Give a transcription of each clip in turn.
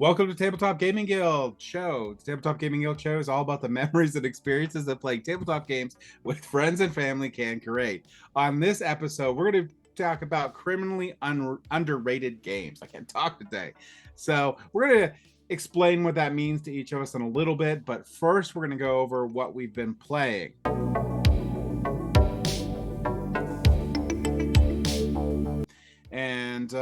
Welcome to Tabletop Gaming Guild show. The Tabletop Gaming Guild show is all about the memories and experiences that playing tabletop games with friends and family can create. On this episode, we're going to talk about criminally underrated games. I can't talk today. So we're going to explain what that means to each of us in a little bit. But first, we're going to go over what we've been playing. And,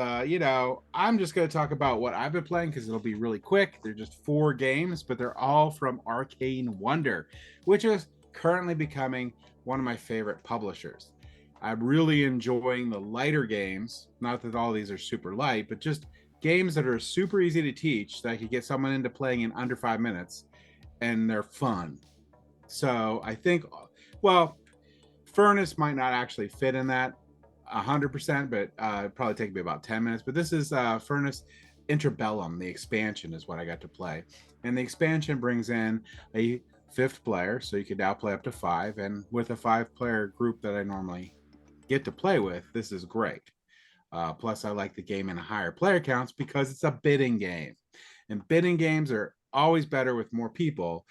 I'm just going to talk about what I've been playing because it'll be really quick. They're just 4 games, but they're all from Arcane Wonder, which is currently becoming one of my favorite publishers. I'm really enjoying the lighter games. Not that all these are super light, but just games that are super easy to teach that I could get someone into playing in under 5 minutes, and they're fun. So I think, well, Furnace might not actually fit in that 100%, but it'd probably take me about 10 minutes. But this is Furnace Interbellum. The expansion is what I got to play. And the expansion brings in a 5th player, so you can now play up to 5. And with a 5-player group that I normally get to play with, this is great. Plus, I like the game in higher player counts because it's a bidding game. And bidding games are always better with more people,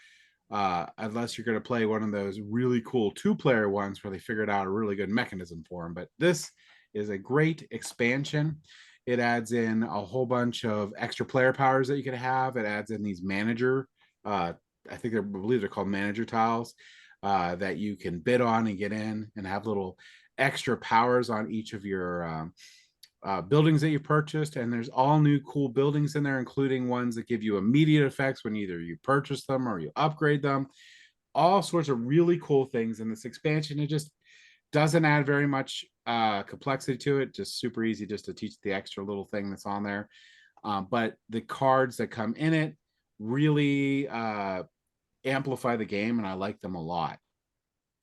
unless you're going to play one of those really cool 2-player ones where they figured out a really good mechanism for them. But this is a great expansion. It adds in a whole bunch of extra player powers that you can have. It adds in these manager, I believe they're called manager tiles, that you can bid on and get in and have little extra powers on each of your buildings that you purchased. And there's all new cool buildings in there, including ones that give you immediate effects when either you purchase them or you upgrade them. All sorts of really cool things in this expansion. It just doesn't add very much complexity to it. Just super easy just to teach the extra little thing that's on there. But the cards that come in it really amplify the game, and I like them a lot.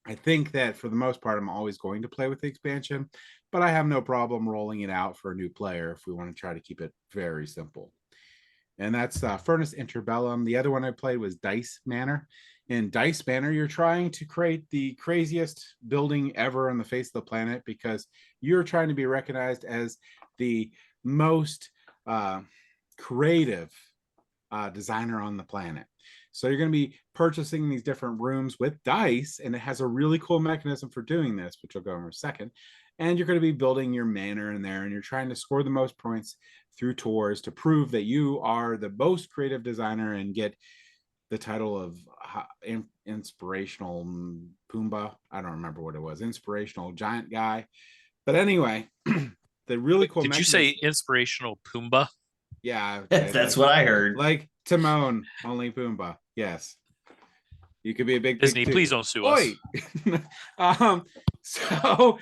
I think that for the most part, I'm always going to play with the expansion, but I have no problem rolling it out for a new player if we want to try to keep it very simple. And that's Furnace Interbellum. The other one I played was Dice Manor. In Dice Manor, you're trying to create the craziest building ever on the face of the planet because you're trying to be recognized as the most creative designer on the planet. So you're going to be purchasing these different rooms with dice, and it has a really cool mechanism for doing this, which I'll go over in a second. And you're going to be building your manor in there, and you're trying to score the most points through tours to prove that you are the most creative designer and get the title of inspirational Pumbaa. I don't remember what it was. Inspirational giant guy. But anyway, the really cool Did you say inspirational Pumbaa? Yeah, that's what I heard. Like Timon, only Pumbaa. Yes, you could be a big Disney. Please don't sue us. So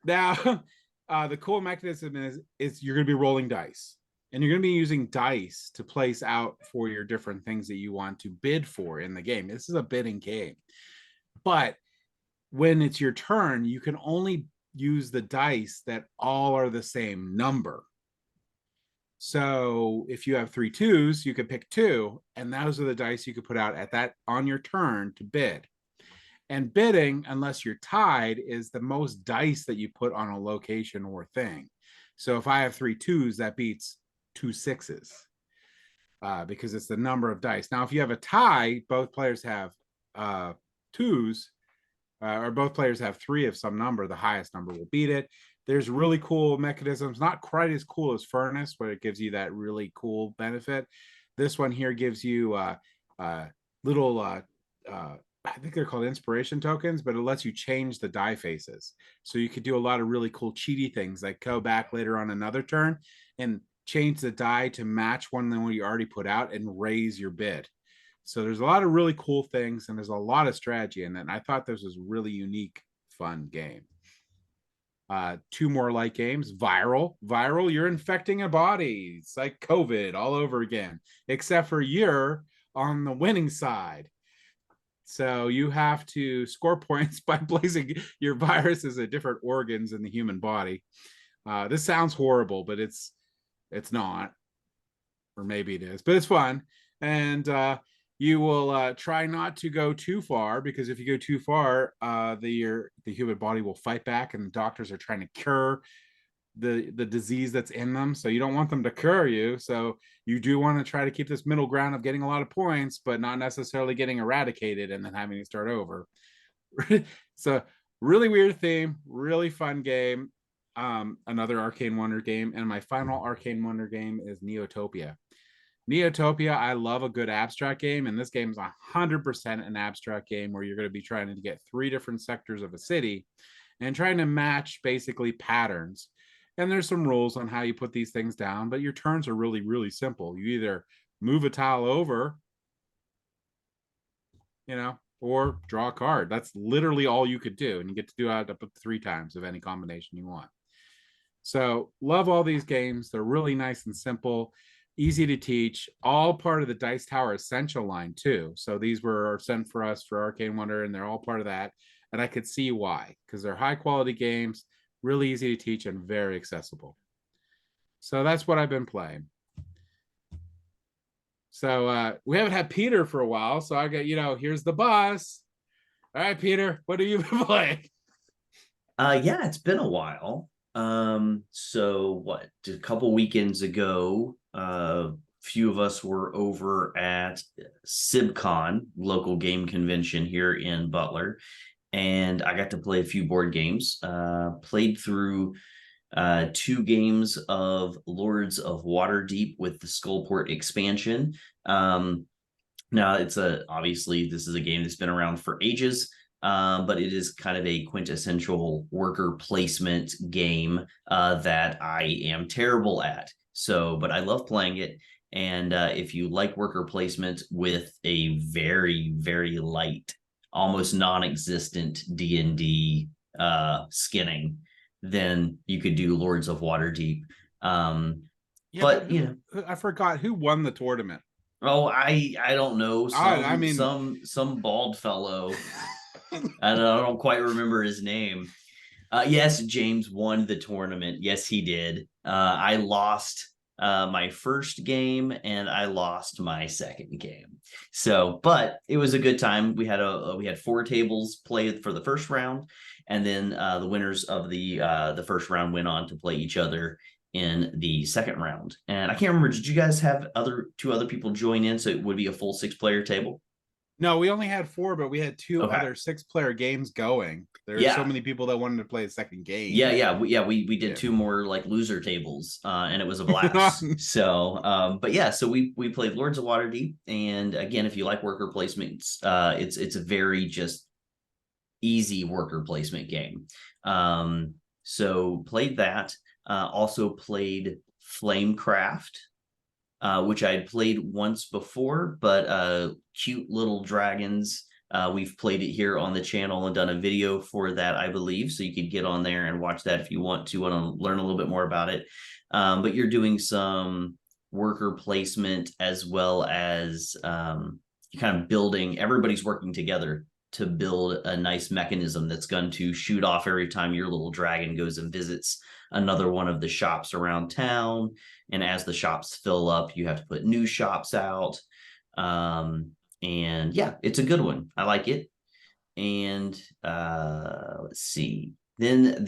now the cool mechanism is you're going to be rolling dice, and you're going to be using dice to place out for your different things that you want to bid for in the game. This is a bidding game, but when it's your turn, you can only use the dice that all are the same number. So if you have 3 2s, you could pick 2, and those are the dice you could put out at that on your turn to bid. And bidding, unless you're tied, is the most dice that you put on a location or thing. So if I have 3 2s, that beats 2 6s because it's the number of dice. Now, if you have a tie, both players have 2s, or both players have 3 of some number, the highest number will beat it. There's really cool mechanisms, not quite as cool as Furnace, but it gives you that really cool benefit. This one here gives you little, I think they're called inspiration tokens, but it lets you change the die faces. So you could do a lot of really cool cheaty things, like go back later on another turn and change the die to match one that you already put out and raise your bid. So there's a lot of really cool things, and there's a lot of strategy in it. And I thought this was a really unique, fun game. 2 more light games. Viral, you're infecting a body. It's like COVID all over again, except for you're on the winning side. So you have to score points by placing your viruses at different organs in the human body. This sounds horrible, but it's not, or maybe it is, but it's fun. And you will try not to go too far, because if you go too far, the human body will fight back, and the doctors are trying to cure the disease that's in them. So you don't want them to cure you. So you do want to try to keep this middle ground of getting a lot of points, but not necessarily getting eradicated and then having to start over. So really weird theme, really fun game. Another Arcane Wonder game, and my final Arcane Wonder game is Neotopia. Neotopia, I love a good abstract game, and this game is 100% an abstract game where you're going to be trying to get 3 different sectors of a city and trying to match basically patterns. And there's some rules on how you put these things down, but your turns are really, really simple. You either move a tile over, or draw a card. That's literally all you could do, and you get to do it up to 3 times of any combination you want. So love all these games. They're really nice and simple, easy to teach, all part of the Dice Tower Essential line too. So these were sent for us for Arcane Wonder, and they're all part of that. And I could see why, because they're high quality games, really easy to teach, and very accessible. So that's what I've been playing. So we haven't had Peter for a while. So I got, here's the boss. All right, Peter, what have you been playing? Yeah, it's been a while. So what, a couple weekends ago, a few of us were over at SibCon, local game convention here in Butler, and I got to play a few board games. Played through 2 games of Lords of Waterdeep with the Skullport expansion. Now obviously this is a game that's been around for ages. But it is kind of a quintessential worker placement game that I am terrible at. But I love playing it. And if you like worker placement with a very, very light, almost non-existent D&D skinning, then you could do Lords of Waterdeep. But I forgot who won the tournament. Oh, I don't know. Some bald fellow. I don't quite remember his name. Yes, James won the tournament. Yes, he did. I lost my first game and I lost my second game. But it was a good time. We had 4 tables played for the first round, and then the winners of the first round went on to play each other in the second round. And I can't remember, did you guys have 2 other people join in, so it would be a full 6-player table? No, we only had 4, but we had 2 other 6-player games going. There's so many people that wanted to play a second game. We did 2 more like loser tables, and it was a blast. So we played Lords of Waterdeep, and again, if you like worker placements, it's a very just easy worker placement game. So played that. Also played Flamecraft, which I had played once before, but Cute Little Dragons. We've played it here on the channel and done a video for that, I believe. So you could get on there and watch that if you want to learn a little bit more about it. But you're doing some worker placement as well as kind of building. Everybody's working together to build a nice mechanism that's going to shoot off every time your little dragon goes and visits another one of the shops around town. And as the shops fill up, you have to put new shops out. And yeah, it's a good one. I like it. And let's see. Then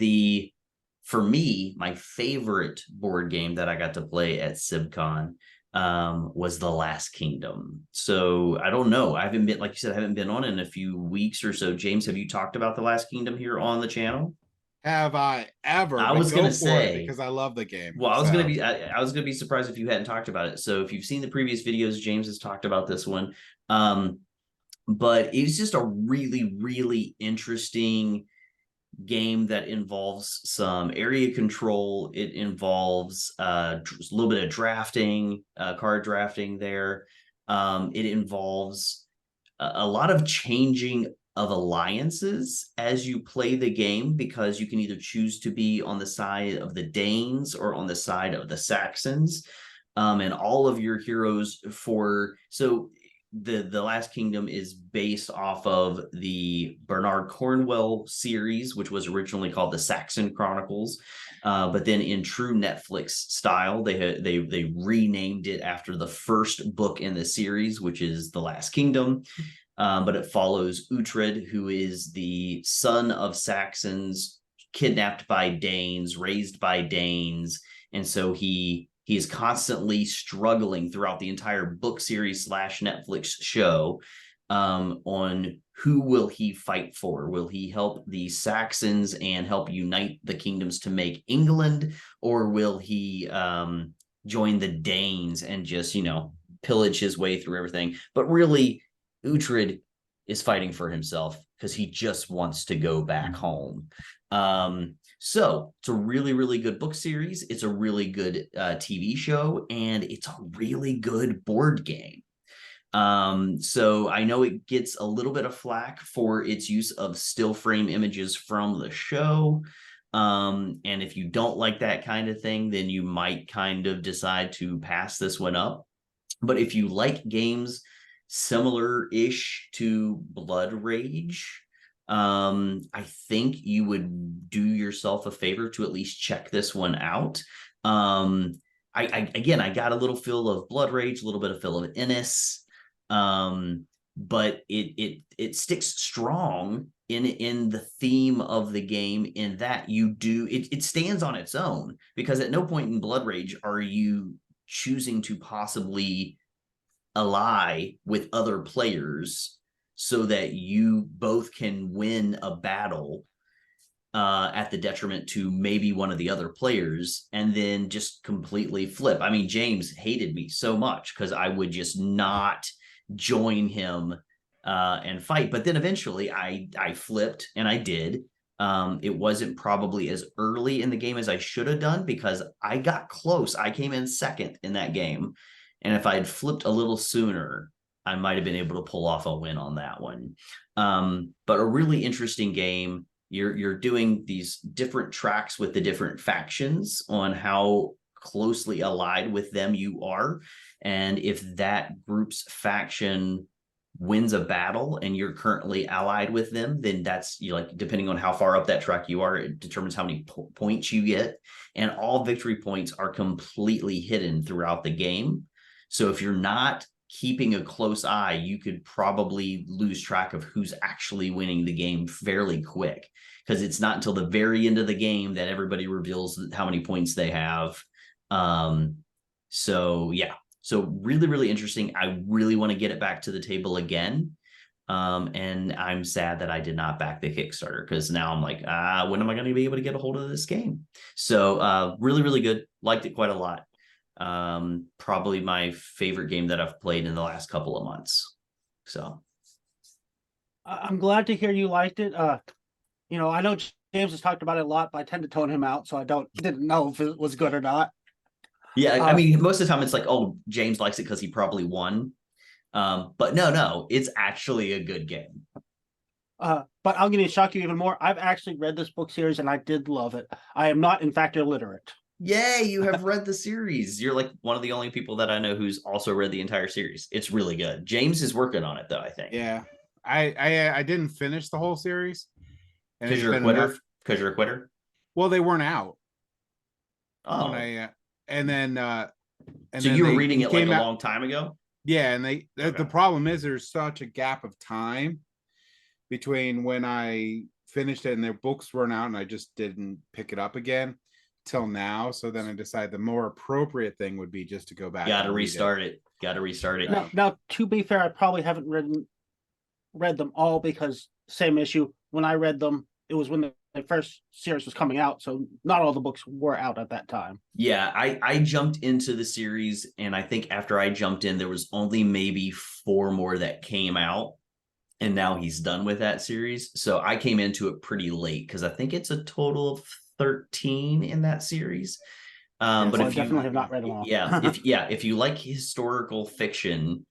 for me, my favorite board game that I got to play at SibCon was The Last Kingdom. So I don't know. I haven't been, like you said, I haven't been on in a few weeks or so. James, have you talked about The Last Kingdom here on the channel? Have I ever? I was going to say, because I love the game. Well, I was going to be surprised if you hadn't talked about it. So if you've seen the previous videos, James has talked about this one. But it's just a really, really interesting game that involves some area control. It involves a little bit of drafting, card drafting there. It involves a lot of changing of alliances as you play the game, because you can either choose to be on the side of the Danes or on the side of the Saxons. And all of your heroes the Last Kingdom is based off of the Bernard Cornwell series, which was originally called the Saxon Chronicles. But then in true Netflix style, they renamed it after the first book in the series, which is The Last Kingdom. But it follows Uhtred, who is the son of Saxons kidnapped by Danes, raised by Danes, and so he is constantly struggling throughout the entire book series / Netflix show on who will he fight for. Will he help the Saxons and help unite the kingdoms to make England, or will he join the Danes and just, pillage his way through everything? But really, Uhtred is fighting for himself because he just wants to go back home. So it's a really, really good book series. It's a really good TV show, and it's a really good board game. So I know it gets a little bit of flack for its use of still frame images from the show. And if you don't like that kind of thing, then you might kind of decide to pass this one up. But if you like games similar-ish to Blood Rage, I think you would do yourself a favor to at least check this one out. I got a little feel of Blood Rage, a little bit of feel of Innis, but it sticks strong in the theme of the game, in that it stands on its own, because at no point in Blood Rage are you choosing to possibly ally with other players so that you both can win a battle at the detriment to maybe one of the other players, and then just completely flip. I mean, James hated me so much because I would just not join him and fight. But then eventually I flipped, and I did. It wasn't probably as early in the game as I should have done, because I got close. I came in second in that game. And if I had flipped a little sooner, I might have been able to pull off a win on that one. But a really interesting game. You're doing these different tracks with the different factions on how closely allied with them you are. And if that group's faction wins a battle and you're currently allied with them, then that's, depending on how far up that track you are, it determines how many points you get. And all victory points are completely hidden throughout the game. So if you're not keeping a close eye, you could probably lose track of who's actually winning the game fairly quick, because it's not until the very end of the game that everybody reveals how many points they have. So really, really interesting. I really want to get it back to the table again. And I'm sad that I did not back the Kickstarter, because now I'm like, when am I going to be able to get a hold of this game? So really, really good. Liked it quite a lot. Probably my favorite game that I've played in the last couple of months. So I'm glad to hear you liked it. I know James has talked about it a lot, but I tend to tone him out, so I didn't know if it was good or not. Yeah, I mean, most of the time it's like, oh, James likes it because he probably won. But no, it's actually a good game. But I'm going to shock you even more. I've actually read this book series, and I did love it. I am not, in fact, illiterate. Yay, you have read the series. You're like one of the only people that I know who's also read the entire series. It's really good. James is working on it, though, I think. Yeah. I didn't finish the whole series. Because you're a quitter? Because you're a quitter? Well, they weren't out. Oh. So you were reading it like a long time ago? Yeah, and the problem is there's such a gap of time between when I finished it and their books weren't out, and I just didn't pick it up again till now. So then I decided the more appropriate thing would be just to go back. Got to restart it. Now, to be fair, I probably haven't read them all, because same issue. When I read them, it was when the first series was coming out, so not all the books were out at that time. Yeah, I jumped into the series, and I think after I jumped in, there was only maybe 4 more that came out, and now he's done with that series. So I came into it pretty late, because I think it's a total of 13 in that series. But I definitely have not read them all. if you like historical fiction,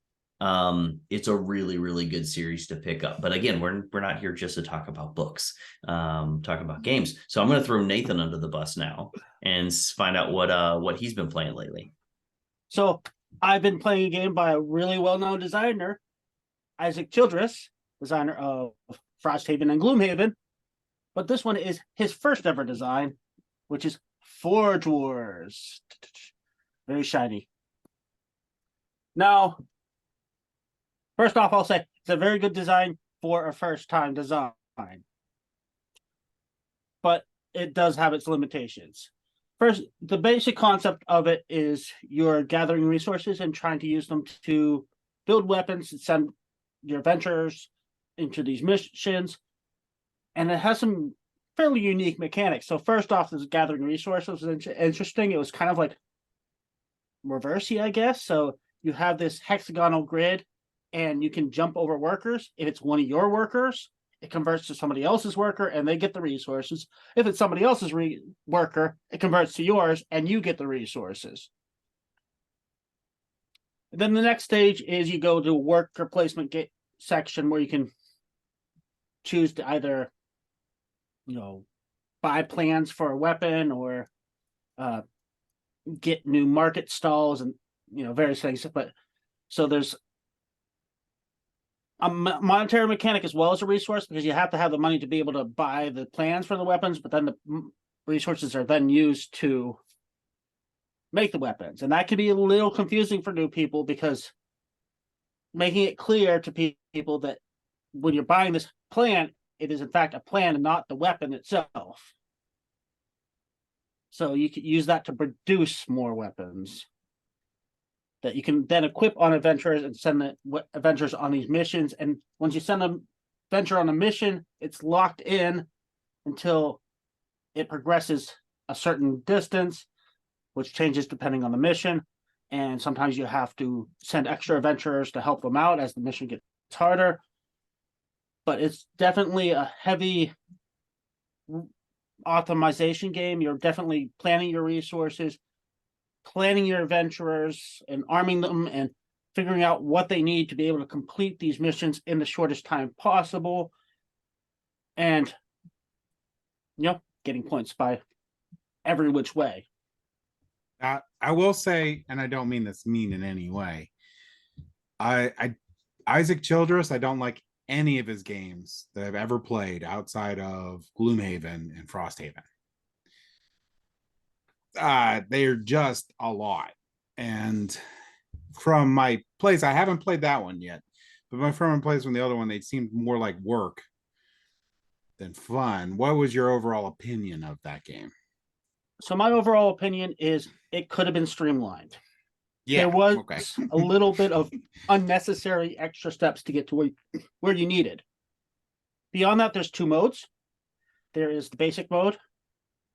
it's a really, really good series to pick up. But again, we're not here just to talk about books, talk about games. So I'm going to throw Nathan under the bus now and find out what he's been playing lately. So I've been playing a game by a really well-known designer, Isaac Childress, designer of Frosthaven and Gloomhaven. But this one is his first ever design, which is Forge Wars. Very shiny. Now, first off, I'll say it's a very good design for a first-time design. But it does have its limitations. First, the basic concept of it is you're gathering resources and trying to use them to build weapons and send your adventurers into these missions. And it has some fairly unique mechanics. So first off, this gathering resources was interesting. It was kind of like reversey, I guess. So you have this hexagonal grid and you can jump over workers. If it's one of your workers, it converts to somebody else's worker and they get the resources. If it's somebody else's worker, it converts to yours and you get the resources. And then the next stage is you go to worker placement section where you can choose to either, buy plans for a weapon or get new market stalls and, various things. But so there's a monetary mechanic as well as a resource, because you have to have the money to be able to buy the plans for the weapons, but then the resources are then used to make the weapons. And that can be a little confusing for new people, because making it clear to people that when you're buying this plan, it is in fact a plan and not the weapon itself. So you can use that to produce more weapons that you can then equip on adventurers and send the adventurers on these missions. And once you send an adventurer on a mission, it's locked in until it progresses a certain distance, which changes depending on the mission. And sometimes you have to send extra adventurers to help them out as the mission gets harder. But it's definitely a heavy optimization game. You're definitely planning your resources, planning your adventurers and arming them and figuring out what they need to be able to complete these missions in the shortest time possible. And, getting points by every which way. I will say, and I don't mean this mean in any way, Isaac Childress, I don't like any of his games that I've ever played outside of Gloomhaven and Frosthaven. They're just a lot. And from my place, I haven't played that one yet, but from my place when the other one, they seemed more like work than fun. What was your overall opinion of that game? So my overall opinion is it could have been streamlined. Yeah, there was a little bit of unnecessary extra steps to get to where you needed. Beyond that, there's two modes. There is the basic mode,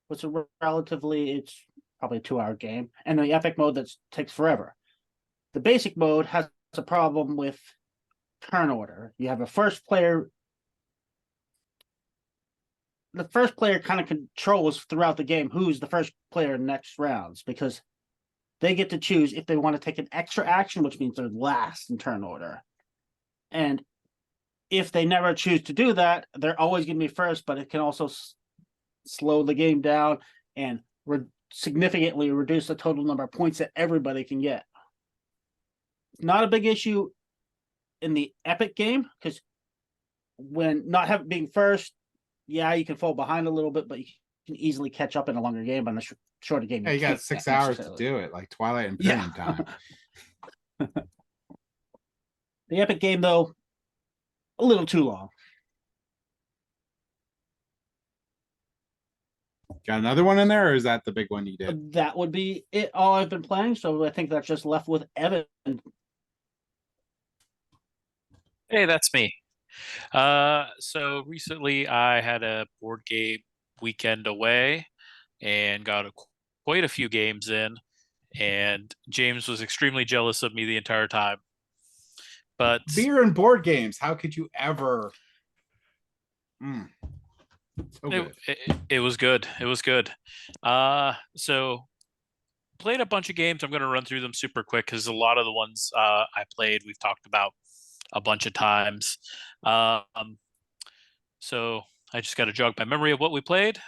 which is it's probably a 2-hour game, and the epic mode that takes forever. The basic mode has a problem with turn order. You have a first player. The first player kind of controls throughout the game who's the first player in next rounds, because they get to choose if they want to take an extra action, which means they're last in turn order. And if they never choose to do that, they're always going to be first, but it can also slow the game down and significantly reduce the total number of points that everybody can get. Not a big issue in the epic game, because when not being first, you can fall behind a little bit, but you can easily catch up in a longer game. But in a shorter game, you got 6 hours to do it, like Twilight Imperium time. The epic game, though, a little too long. Got another one in there, or is that the big one you did? That would be it. All I've been playing, so I think that's just left with Evan. Hey, that's me. So recently I had a board game weekend away and got quite a few games in, and James was extremely jealous of me the entire time. But beer and board games, how could you ever? So it was good. It was good. So played a bunch of games. I'm going to run through them super quick because a lot of the ones I played we've talked about a bunch of times. So I just got to jog my memory of what we played.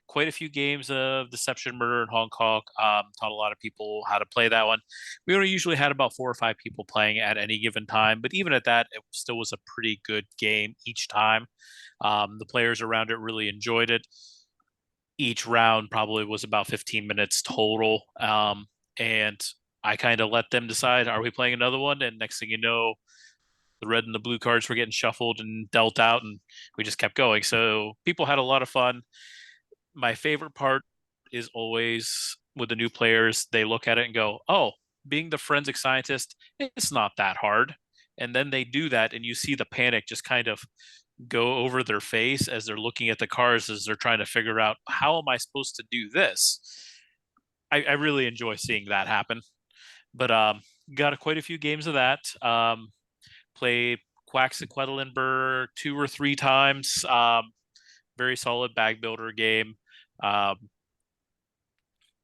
Quite a few games of Deception, Murder in Hong Kong. Taught a lot of people how to play that one. We only usually had about 4 or 5 people playing at any given time, but even at that, it still was a pretty good game each time. The players around it really enjoyed it. Each round probably was about 15 minutes total. And I kind of let them decide, are we playing another one? And next thing you know, the red and the blue cards were getting shuffled and dealt out, and we just kept going. So people had a lot of fun. my favorite part is always with the new players. They look at it and go, "Oh, being the forensic scientist, it's not that hard." And then they do that, and you see the panic just kind of go over their face as they're looking at the cards as they're trying to figure out, how am I supposed to do this? I really enjoy seeing that happen. But got quite a few games of that. Played Quacksequedlinburg 2 or 3 times. Very solid bag builder game. Um,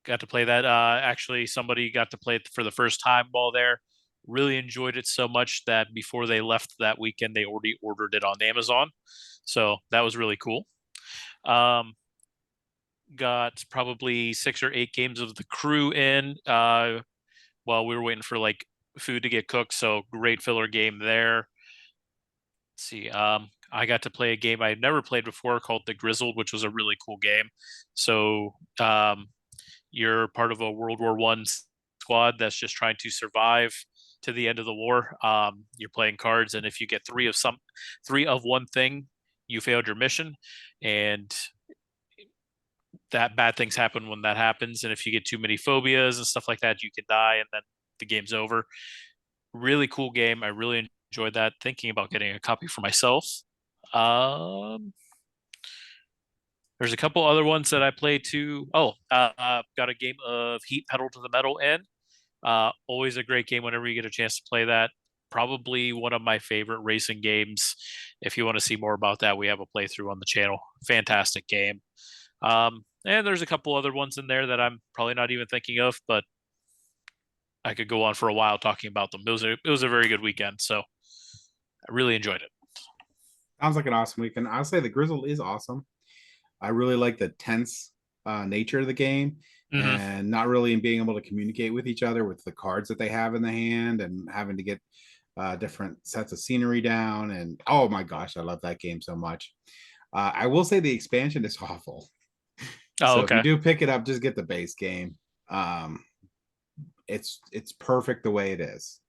got to play that. Actually, somebody got to play it for the first time while there. Really enjoyed it so much that before they left that weekend, they already ordered it on Amazon. So that was really cool. Got probably 6 or 8 games of The Crew in while we were waiting for like food to get cooked. So great filler game there. Let's see. I got to play a game I had never played before called The Grizzled, which was a really cool game. So you're part of a World War I squad that's just trying to survive to the end of the war. You're playing cards, and if you get three of one thing, you failed your mission, and that bad things happen when that happens. And if you get too many phobias and stuff like that, you can die, and then the game's over. Really cool game. I really enjoyed that. Thinking about getting a copy for myself. There's a couple other ones that I played too. Got a game of Heat Pedal to the Metal in. Always a great game whenever you get a chance to play that. Probably one of my favorite racing games. If you want to see more about that, we have a playthrough on the channel. Fantastic game. And there's a couple other ones in there that I'm probably not even thinking of, but I could go on for a while talking about them. It was a very good weekend, so I really enjoyed it. Sounds like an awesome weekend. I'll say The Grizzled is awesome. I really like the tense nature of the game, and not really being able to communicate with each other with the cards that they have in the hand, and having to get different sets of scenery down. And oh my gosh, I love that game so much. I will say the expansion is awful. Oh, so okay. if you do pick it up, just get the base game. It's perfect the way it is.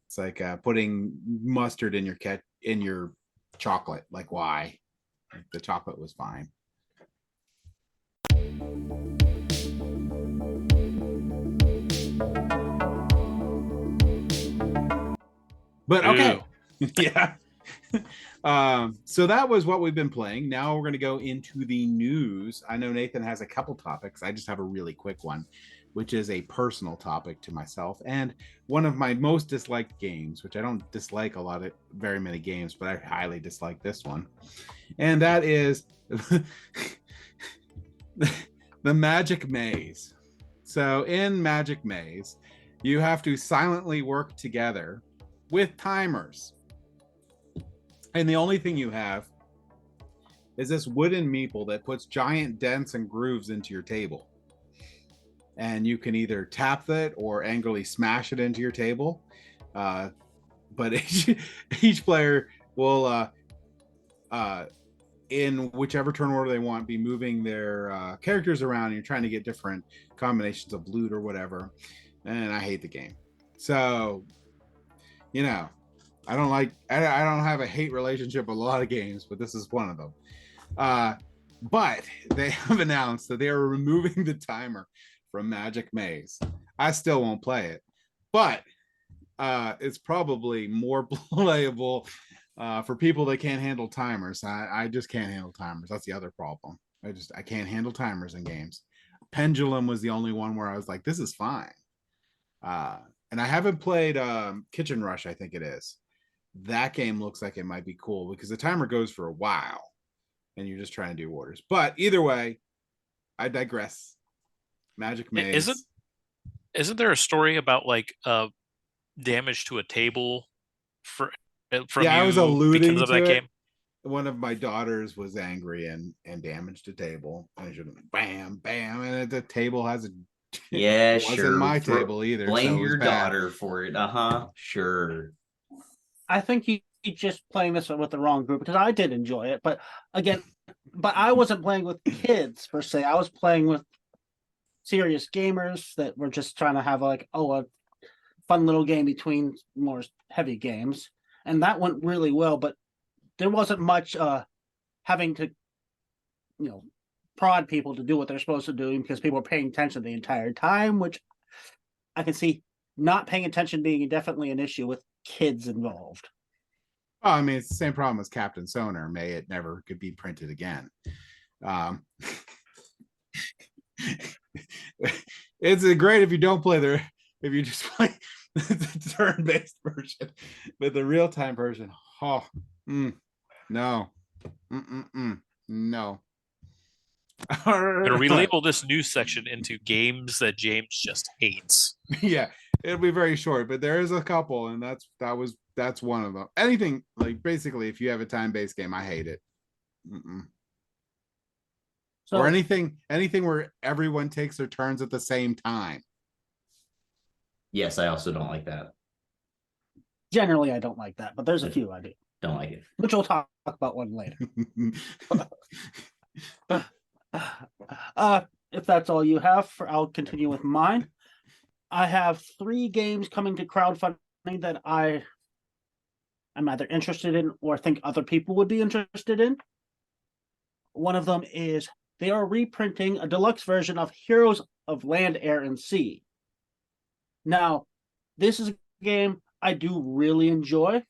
It's like putting mustard in your chocolate. Like, why? The chocolate was fine. But okay. Yeah. So that was what we've been playing. Now we're going to go into the news. I know Nathan has a couple topics. I just have a really quick one, which is a personal topic to myself and one of my most disliked games, which I don't dislike very many games, but I highly dislike this one. And that is the Magic Maze. So in Magic Maze, you have to silently work together with timers. And the only thing you have is this wooden meeple that puts giant dents and grooves into your table. And you can either tap it or angrily smash it into your table. But each player will, in whichever turn order they want, be moving their characters around, and you're trying to get different combinations of loot or whatever. And I hate the game. So, I don't have a hate relationship with a lot of games, but this is one of them. But they have announced that they are removing the timer from Magic Maze. I still won't play it, but it's probably more playable for people that can't handle timers. I just can't handle timers. That's the other problem. I can't handle timers in games. Pendulum was the only one where I was like, this is fine. And I haven't played Kitchen Rush, I think it is. That game looks like it might be cool because the timer goes for a while and you're just trying to do orders. But either way, I digress. Magic Maze. Isn't there a story about like damage to a table from I was alluding because of to that it. game? One of my daughters was angry and damaged a table, and she was bam, bam, and the table has a. Yeah, it wasn't my table either. Blame so your daughter for it. Sure. I think you just playing this with the wrong group, because I did enjoy it, but again, I wasn't playing with kids per se. I was playing with serious gamers that were just trying to have a fun little game between more heavy games, and that went really well. But there wasn't much having to, prod people to do what they're supposed to do because people are paying attention the entire time, which I can see not paying attention being definitely an issue with kids involved. Oh, I mean, it's the same problem as Captain Sonar. May it never could be printed again. It's great if you don't play if you just play the turn-based version, but the real-time version, no. No. I'm gonna relabel this news section into games that James just hates. Yeah, it'll be very short, but there is a couple, and that's one of them. Anything like basically, if you have a time-based game, I hate it. So, or anything where everyone takes their turns at the same time. Yes, I also don't like that. Generally, I don't like that, but there's a few I do. Don't like it. Which we'll talk about one later. If that's all you have, I'll continue with mine. I have 3 games coming to crowdfunding that I'm either interested in or think other people would be interested in. One of them is they are reprinting a deluxe version of Heroes of Land, Air, and Sea. Now, this is a game I do really enjoy.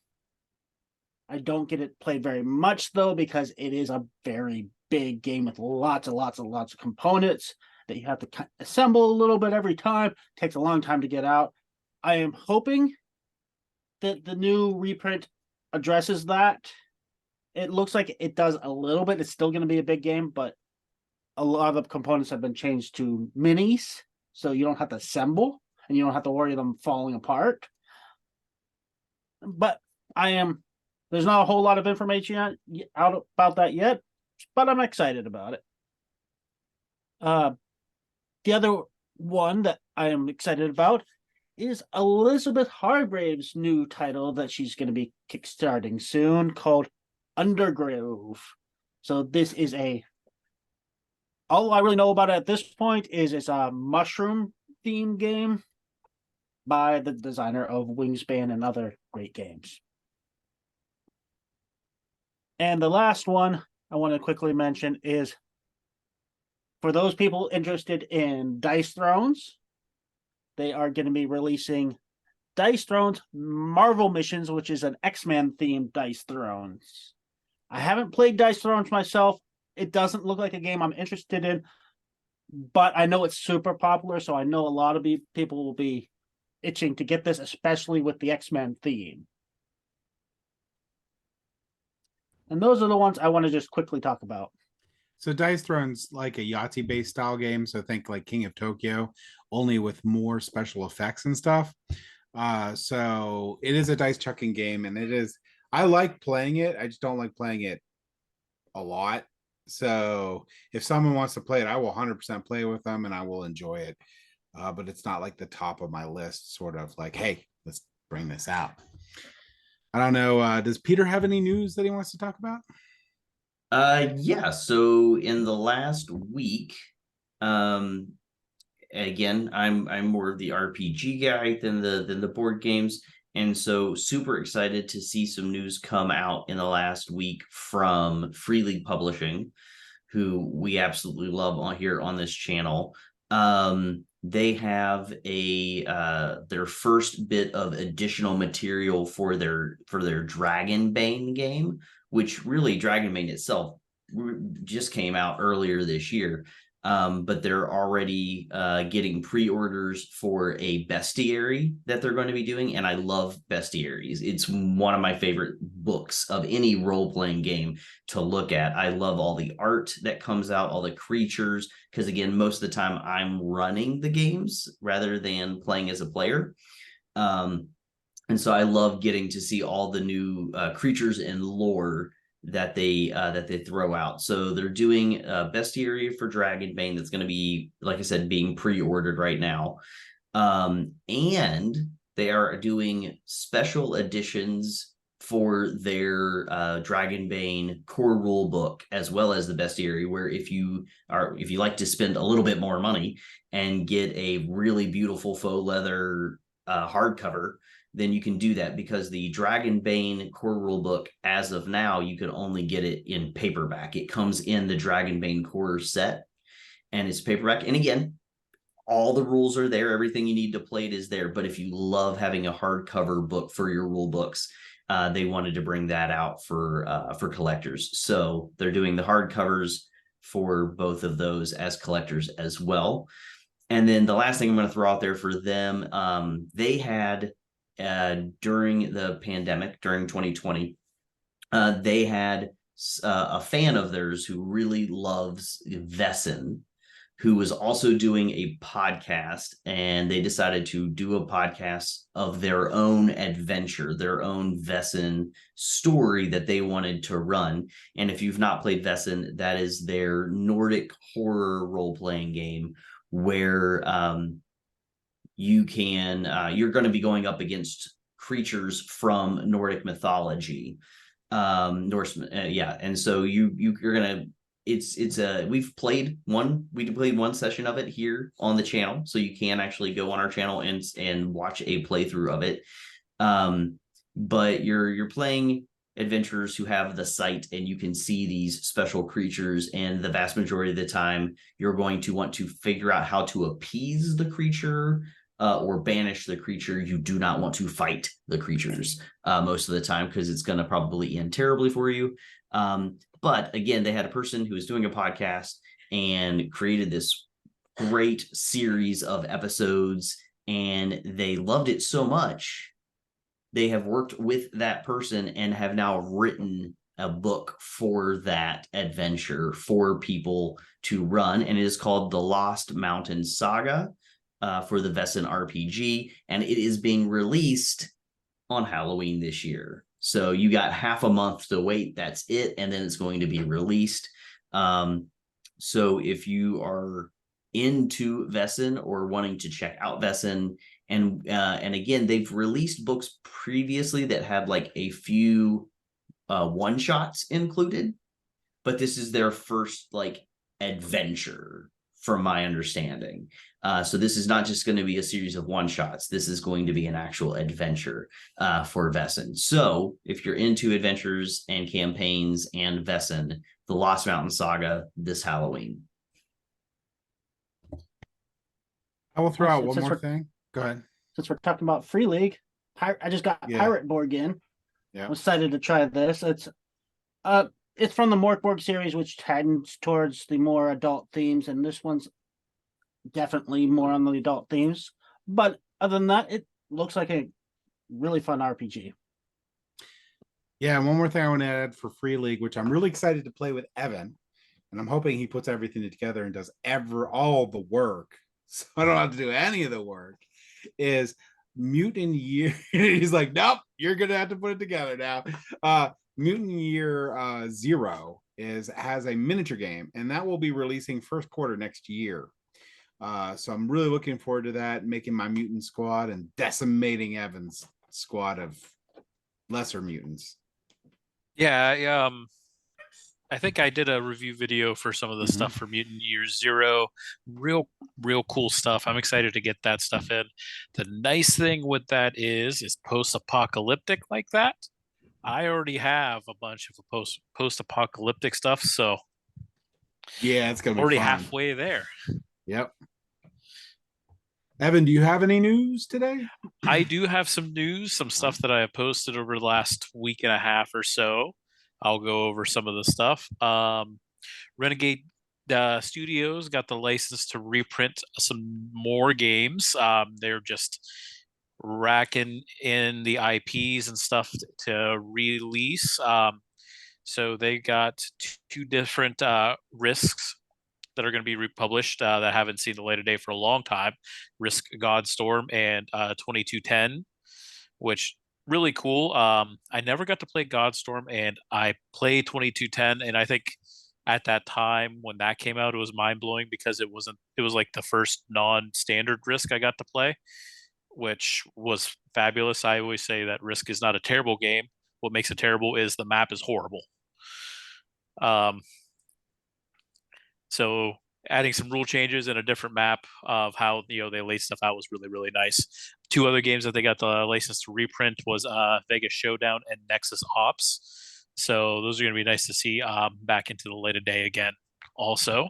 I don't get it played very much, though, because it is a very big game with lots and lots of components that you have to assemble a little bit every time. It takes a long time to get out. I am hoping that the new reprint addresses that. It looks like it does a little bit. It's still going to be a big game, but a lot of the components have been changed to minis, so you don't have to assemble and you don't have to worry them falling apart. But there's not a whole lot of information out about that yet, but I'm excited about it. The other one that I am excited about is Elizabeth Hargrave's new title that she's going to be kickstarting soon, called Undergrove. So this is all I really know about it at this point is it's a mushroom themed game by the designer of Wingspan and other great games. And the last one I want to quickly mention is for those people interested in Dice Thrones, they are going to be releasing Dice Thrones Marvel Missions, which is an X-Men themed Dice Thrones. I haven't played Dice Thrones myself. It doesn't look like a game I'm interested in, but I know it's super popular, so I know a lot of people will be itching to get this, especially with the X-Men theme. And those are the ones I want to just quickly talk about. So Dice Throne's like a Yahtzee-based style game, so think like King of Tokyo, only with more special effects and stuff. So it is a dice chucking game, and I like playing it. I just don't like playing it a lot. So if someone wants to play it, I will 100% play with them, and I will enjoy it. But it's not like the top of my list, sort of like, hey, let's bring this out. I don't know. Does Peter have any news that he wants to talk about? Yeah. So in the last week, again, I'm more of the RPG guy than the board games, and so super excited to see some news come out in the last week from Free League Publishing, who we absolutely love on here on this channel. They have their first bit of additional material for their Dragonbane game, which really Dragonbane itself just came out earlier this year. But they're already getting pre-orders for a bestiary that they're going to be doing, and I love bestiaries. It's one of my favorite books of any role-playing game to look at. I love all the art that comes out, all the creatures, because again, most of the time I'm running the games rather than playing as a player. And so I love getting to see all the new creatures and lore that they throw out. So they're doing a bestiary for Dragonbane that's going to be, like I said, being pre-ordered right now. And they are doing special editions for their Dragonbane core rule book, as well as the bestiary, where if you like to spend a little bit more money and get a really beautiful faux leather hardcover, then you can do that, because the Dragonbane core rulebook, as of now, you can only get it in paperback. It comes in the Dragonbane core set, and it's paperback. And again, all the rules are there. Everything you need to play it is there. But if you love having a hardcover book for your rule books, they wanted to bring that out for collectors. So they're doing the hardcovers for both of those as collectors as well. And then the last thing I'm going to throw out there for them, they had during the pandemic, during 2020, they had a fan of theirs who really loves Vesson, who was also doing a podcast, and they decided to do a podcast of their own adventure, their own Vesson story that they wanted to run. And if you've not played Vesson, that is their Nordic horror role-playing game, where you're going to be going up against creatures from Nordic mythology, Norse, yeah. And so you're gonna, we played one session of it here on the channel, so you can actually go on our channel and watch a playthrough of it. But you're playing adventurers who have the sight, and you can see these special creatures, and the vast majority of the time you're going to want to figure out how to appease the creature, or banish the creature. You do not want to fight the creatures most of the time, because it's going to probably end terribly for you. But again, they had a person who was doing a podcast and created this great series of episodes, and they loved it so much, they have worked with that person and have now written a book for that adventure for people to run. And it is called The Lost Mountain Saga, for the Vesson RPG, and it is being released on Halloween this year. So you got half a month to wait. That's it, and then it's going to be released. So if you are into Vesson or wanting to check out Vesson, and again, they've released books previously that had like a few one shots included, but this is their first like adventure, from my understanding. So this is not just going to be a series of one shots. This is going to be an actual adventure for Vesson. So if you're into adventures and campaigns and Vesson, the Lost Mountain Saga this Halloween. I will throw out one more thing. Go ahead. Since we're talking about Free League, I just got Pirate Board Game. Yeah, I'm excited to try this. It's from the Morkborg series, which tends towards the more adult themes, and this one's definitely more on the adult themes. But other than that, it looks like a really fun RPG. Yeah, and one more thing I want to add for Free League, which I'm really excited to play with Evan, and I'm hoping he puts everything together and does all the work, so I don't have to do any of the work, is Mutant Year. He's like, nope, you're gonna have to put it together now. Mutant Year 0 has a miniature game, and that will be releasing first quarter next year. So I'm really looking forward to that, making my mutant squad and decimating Evan's squad of lesser mutants. Yeah, I think I did a review video for some of the stuff for Mutant Year 0. Real cool stuff. I'm excited to get that stuff in. The nice thing with that is post-apocalyptic like that. I already have a bunch of post-apocalyptic stuff, so yeah, it's gonna be already fun. halfway there. Yep. Evan, do you have any news today? I do have some news, some stuff that I have posted over the last week and a half or so. I'll go over some of the stuff. Renegade Studios got the license to reprint some more games. They're just racking in the IPs and stuff to release. So they got two different Risks that are going to be republished that haven't seen the light of day for a long time. Risk Godstorm and 2210, which really cool. I never got to play Godstorm, and I played 2210, and I think at that time when that came out, it was mind-blowing because it was like the first non-standard Risk I got to play, which was fabulous. I always say that Risk is not a terrible game. What makes it terrible is the map is horrible. So adding some rule changes and a different map of how they laid stuff out was really, really nice. Two other games that they got the license to reprint was Vegas Showdown and Nexus Ops. So those are going to be nice to see back into the light of day again also.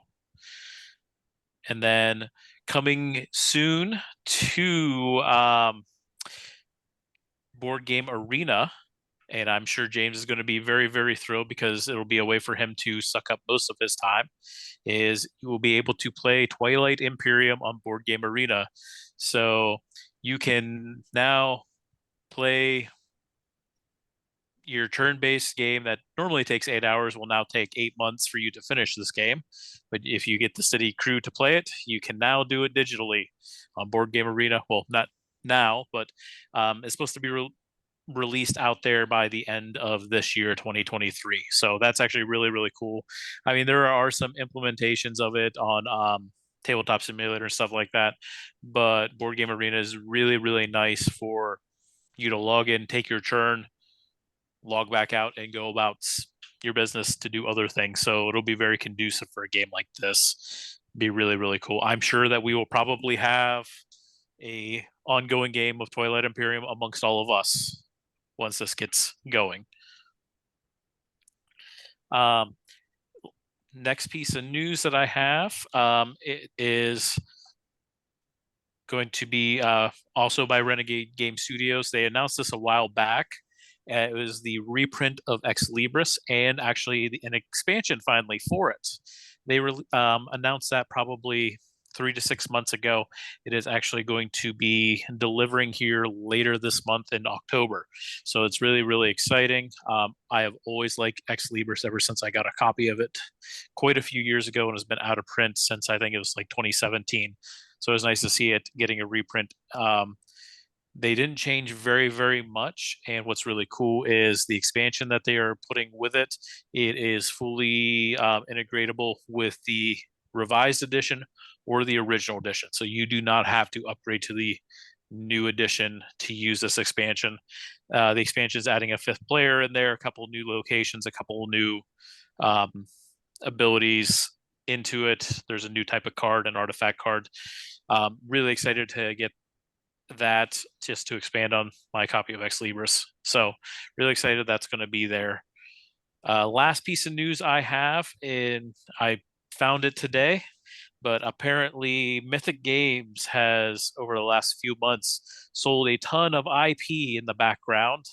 And then coming soon to Board Game Arena, and I'm sure James is going to be very, very thrilled because it'll be a way for him to suck up most of his time, is you will be able to play Twilight Imperium on Board Game Arena. So you can now play your turn-based game that normally takes 8 hours will now take 8 months for you to finish this game. But if you get the city crew to play it, you can now do it digitally on Board Game Arena. Well, not now, but it's supposed to be released out there by the end of this year, 2023. So that's actually really, really cool. I mean, there are some implementations of it on Tabletop Simulator and stuff like that, but Board Game Arena is really, really nice for you to log in, take your turn, log back out, and go about your business to do other things. So it'll be very conducive for a game like this. Be really, really cool. I'm sure that we will probably have a ongoing game of Twilight Imperium amongst all of us once this gets going. Next piece of news that I have, it is going to be also by Renegade Game Studios. They announced this a while back. It was the reprint of Ex Libris and actually an expansion finally for it. They announced that probably 3 to 6 months ago. It is actually going to be delivering here later this month in October. So it's really, really exciting. I have always liked Ex Libris ever since I got a copy of it quite a few years ago, and has been out of print since I think it was like 2017. So it was nice to see it getting a reprint. They didn't change very, very much. And what's really cool is the expansion that they are putting with it. It is fully integratable with the revised edition or the original edition. So you do not have to upgrade to the new edition to use this expansion. The expansion is adding a 5th player in there, a couple new locations, a couple new abilities into it. There's a new type of card, an artifact card. Really excited to get that just to expand on my copy of Ex Libris. So really excited that's going to be there. Last piece of news I have, and I found it today, but apparently Mythic Games has, over the last few months, sold a ton of IP in the background,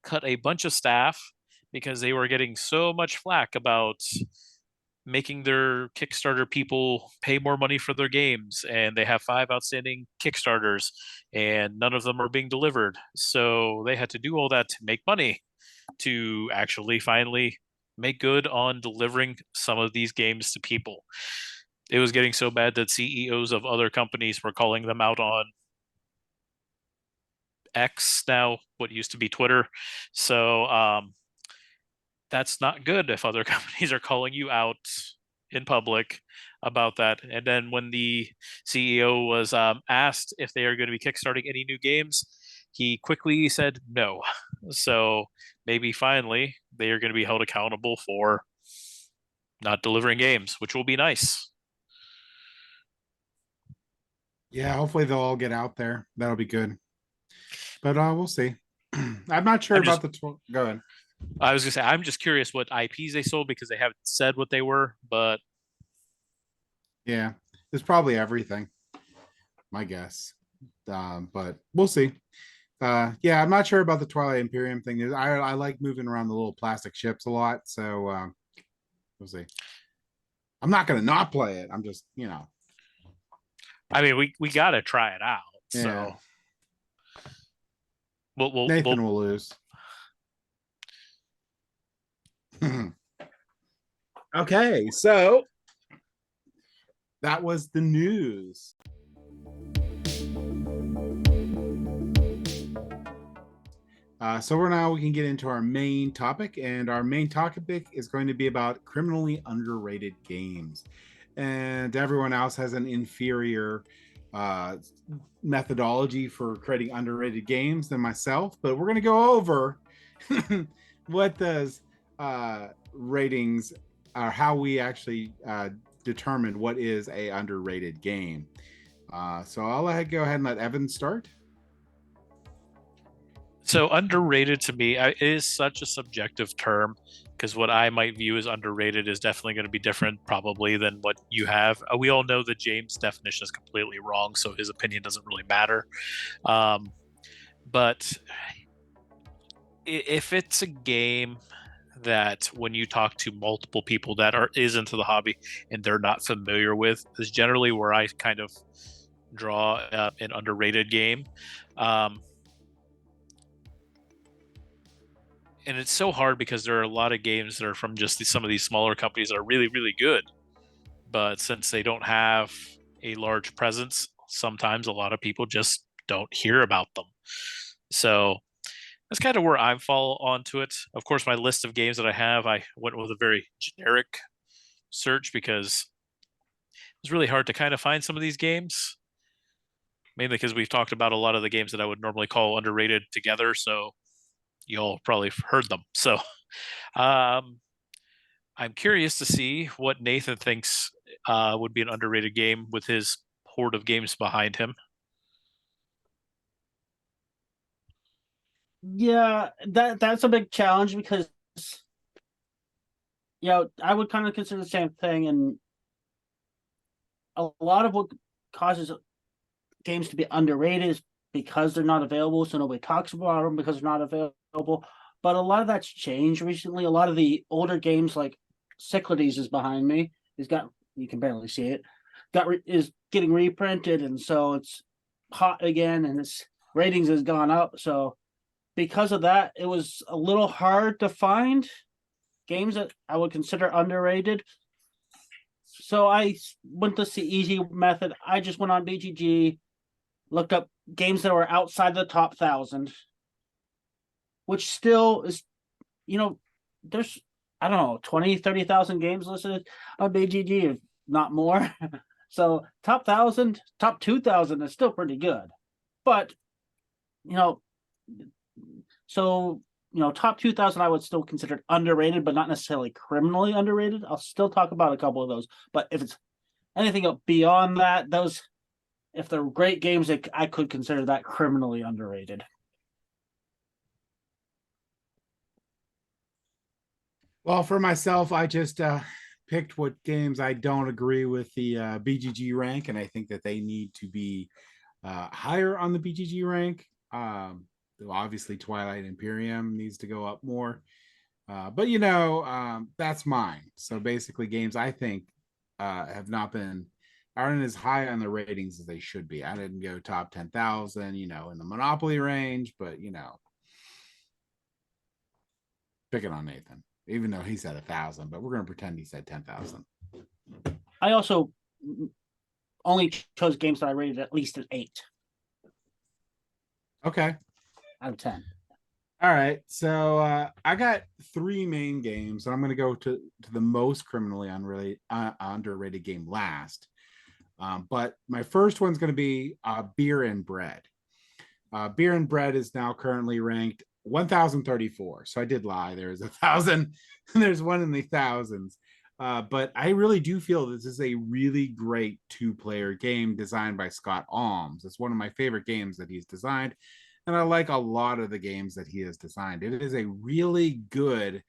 cut a bunch of staff because they were getting so much flack about making their Kickstarter people pay more money for their games, and they have 5 outstanding Kickstarters and none of them are being delivered. So they had to do all that to make money to actually finally make good on delivering some of these games to people. It was getting so bad that CEOs of other companies were calling them out on X, now what used to be Twitter. So that's not good if other companies are calling you out in public about that. And then when the CEO was asked if they are going to be kickstarting any new games, he quickly said no. So maybe finally they are going to be held accountable for not delivering games, which will be nice. Yeah, hopefully they'll all get out there. That'll be good. But we'll see. I'm not sure about go ahead. I was gonna say, I'm just curious what IPs they sold because they haven't said what they were, but yeah, it's probably everything, my guess. But we'll see. Yeah, I'm not sure about the Twilight Imperium thing. I like moving around the little plastic ships a lot, so we'll see. I'm not gonna not play it. I'm just, I mean, we gotta try it out. Yeah. So Nathan will lose. Okay, so that was the news. So now we can get into our main topic, and our main topic is going to be about criminally underrated games. And everyone else has an inferior methodology for creating underrated games than myself, but we're going to go over what those ratings are, how we actually determine what is a underrated game. So I'll go ahead and let Evan start. So underrated to me is such a subjective term, because what I might view as underrated is definitely going to be different probably than what you have. We all know that James' definition is completely wrong, so his opinion doesn't really matter. But if it's a game that when you talk to multiple people that is into the hobby and they're not familiar with, is generally where I kind of draw an underrated game. And it's so hard because there are a lot of games that are from just some of these smaller companies that are really, really good. But since they don't have a large presence, sometimes a lot of people just don't hear about them. So that's kind of where I fall onto it. Of course, my list of games that I went with a very generic search because it's really hard to kind of find some of these games, mainly because we've talked about a lot of the games that I would normally call underrated together. So you all probably heard them. So I'm curious to see what Nathan thinks would be an underrated game with his horde of games behind him. Yeah, that's a big challenge because I would kind of consider the same thing, and a lot of what causes games to be underrated is because they're not available, so nobody talks about them because they're not available. But a lot of that's changed recently. A lot of the older games, like Cyclades, is behind me. You can barely see it. Is getting reprinted, and so it's hot again, and its ratings has gone up. So because of that, it was a little hard to find games that I would consider underrated. So I went the easy method. I just went on BGG, looked up games that were outside the top 1,000, which still is, there's, I don't know, 20, 30,000 games listed on BGG, if not more. So top 1,000, top 2,000 is still pretty good. But, top 2,000 I would still consider underrated, but not necessarily criminally underrated. I'll still talk about a couple of those. But if it's anything beyond that, if they're great games, I could consider that criminally underrated. Well, for myself, I just picked what games I don't agree with the BGG rank, and I think that they need to be higher on the BGG rank. Obviously, Twilight Imperium needs to go up more. But that's mine. So basically, games I think aren't as high on the ratings as they should be. I didn't go top 10,000, in the Monopoly range, but picking on Nathan, even though he said 1,000, but we're going to pretend he said 10,000. I also only chose games that I rated at least an 8. Okay. Out of 10. All right, so I got 3 main games, and I'm going to go to the most criminally underrated game last. But my first one's going to be Beer and Bread. Beer and Bread is now currently ranked 1,034. So I did lie. There's 1,000. There's one in the thousands. But I really do feel this is a really great 2-player game designed by Scott Alms. It's one of my favorite games that he's designed. And I like a lot of the games that he has designed. It is a really good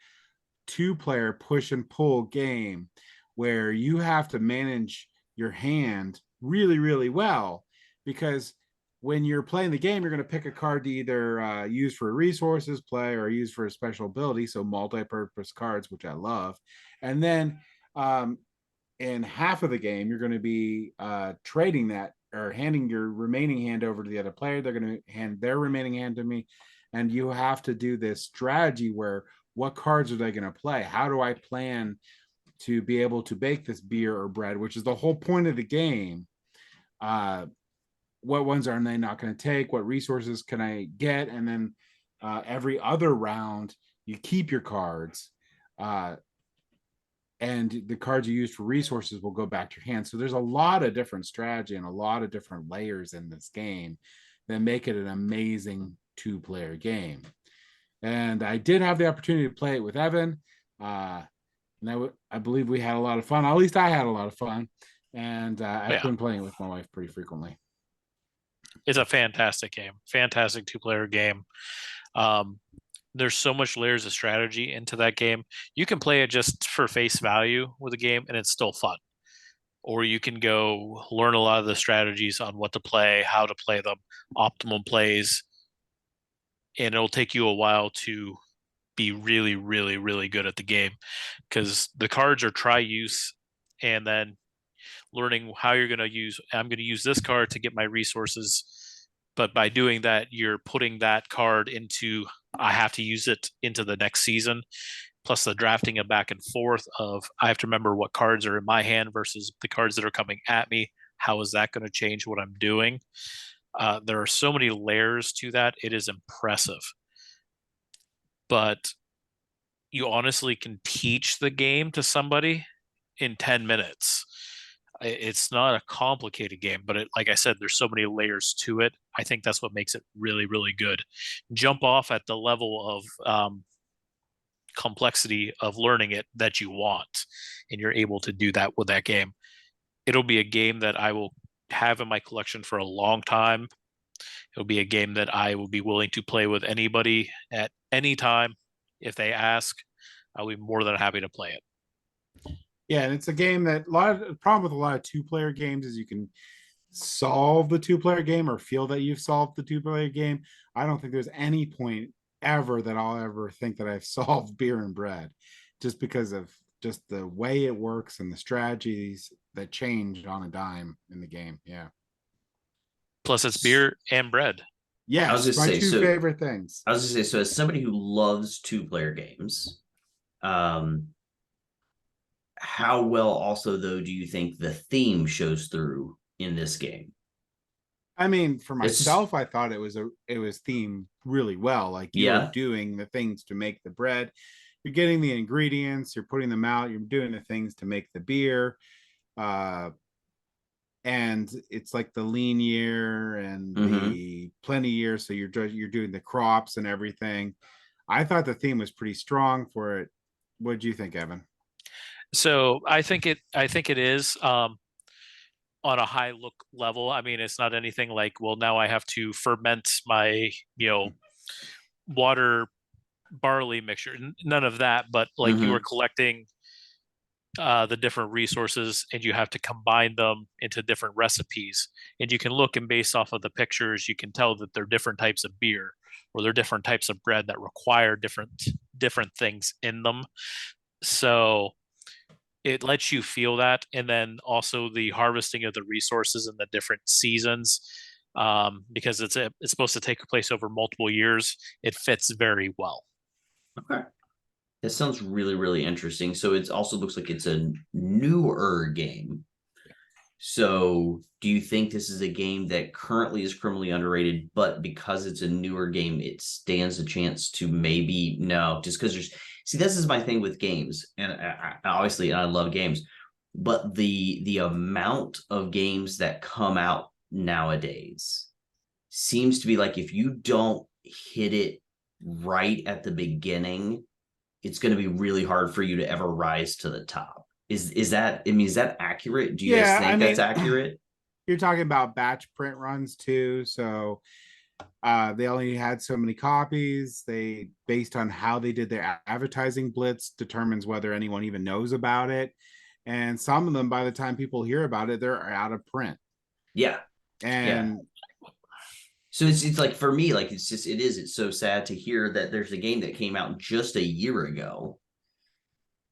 2-player push and pull game where you have to manage your hand really, really well, because when you're playing the game, you're going to pick a card to either use for resources play or use for a special ability. So multi-purpose cards, which I love. And then in half of the game, you're going to be trading that or handing your remaining hand over to the other player. They're going to hand their remaining hand to me. And you have to do this strategy where what cards are they going to play? How do I plan to be able to bake this beer or bread, which is the whole point of the game? What ones are they not going to take? What resources can I get? And then every other round, you keep your cards. And the cards you use for resources will go back to your hand. So there's a lot of different strategy and a lot of different layers in this game that make it an amazing 2-player game. And I did have the opportunity to play it with Evan. And I believe we had a lot of fun. At least I had a lot of fun. And I've Yeah, been playing it with my wife pretty frequently. it's a fantastic game, fantastic 2-player game. Um, there's so much layers of strategy into that game. You can play it just for face value with a game, and it's still fun. Or you can go learn a lot of the strategies on what to play, how to play them, optimal plays, and it'll take you a while to be really, really, really good at the game because the cards are try use, and then learning how you're going to use. I'm going to use this card to get my resources, but by doing that, you're putting that card into. I have to use it into the next season. Plus the drafting of back and forth of I have to remember what cards are in my hand versus the cards that are coming at me. How is that going to change what I'm doing? There are so many layers to that. It is impressive. But you honestly can teach the game to somebody in 10 minutes. It's not a complicated game, but like I said, there's so many layers to it. I think that's what makes it really, really good. Jump off at the level of complexity of learning it that you want, and you're able to do that with that game. It'll be a game that I will have in my collection for a long time. It'll be a game that I will be willing to play with anybody at any time. If they ask, I'll be more than happy to play it. Yeah, and it's a game that the problem with a lot of 2-player games is you can solve the 2-player game or feel that you've solved the 2-player game. I don't think there's any point ever that I'll ever think that I've solved Beer and Bread, just because of just the way it works and the strategies that change on a dime in the game. Yeah. Plus, it's beer and bread. I was Yes, just my say two so. favorite things. I was just say so. As somebody who loves 2-player games, um, how well also though do you think the theme shows through in this game? I mean, for It's myself, I thought it was themed really well. Like you are yeah. doing the things to make the bread, you're getting the ingredients, you're putting them out, you're doing the things to make the beer. Uh, and it's like the lean year and Mm-hmm. the plenty year, so you're doing the crops and everything. I thought the theme was pretty strong for it. What do you think, Evan? So I think it is on a high look level. I mean, it's not anything like, well, now I have to ferment my, water barley mixture. None of that, but like you are Mm-hmm. collecting the different resources and you have to combine them into different recipes. And you can look and based off of the pictures, you can tell that they're different types of beer or they're different types of bread that require different things in them. So it lets you feel that, and then also the harvesting of the resources in the different seasons, because it's supposed to take place over multiple years. It fits very well. Okay. That sounds really, really interesting. So it also looks like it's a newer game. So do you think this is a game that currently is criminally underrated, but because it's a newer game, it stands a chance to maybe no, just because this is my thing with games, and obviously I love games, but the amount of games that come out nowadays seems to be like if you don't hit it right at the beginning, it's going to be really hard for you to ever rise to the top. Is that, I mean, is that accurate? Do you guys Yeah, I think that's mean, accurate? you're talking about batch print runs too, so they only had so many copies. They, based on how they did their advertising blitz, determines whether anyone even knows about it. And some of them, by the time people hear about it, they're out of print. Yeah. Yeah. And So it's like for me, like it's so sad to hear that there's a game that came out just a year ago,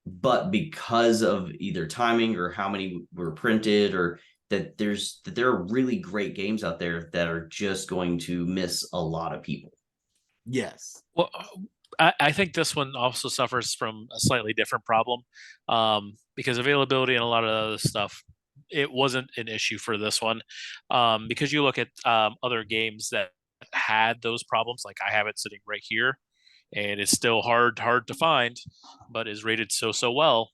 but because of either timing or how many were printed, or that there are really great games out there that are just going to miss a lot of people. yes, Well, I think this one also suffers from a slightly different problem, because availability and a lot of other stuff, it wasn't an issue for this one, because you look at other games that had those problems. Like I have it sitting right here, and it's still hard to find, but is rated so well.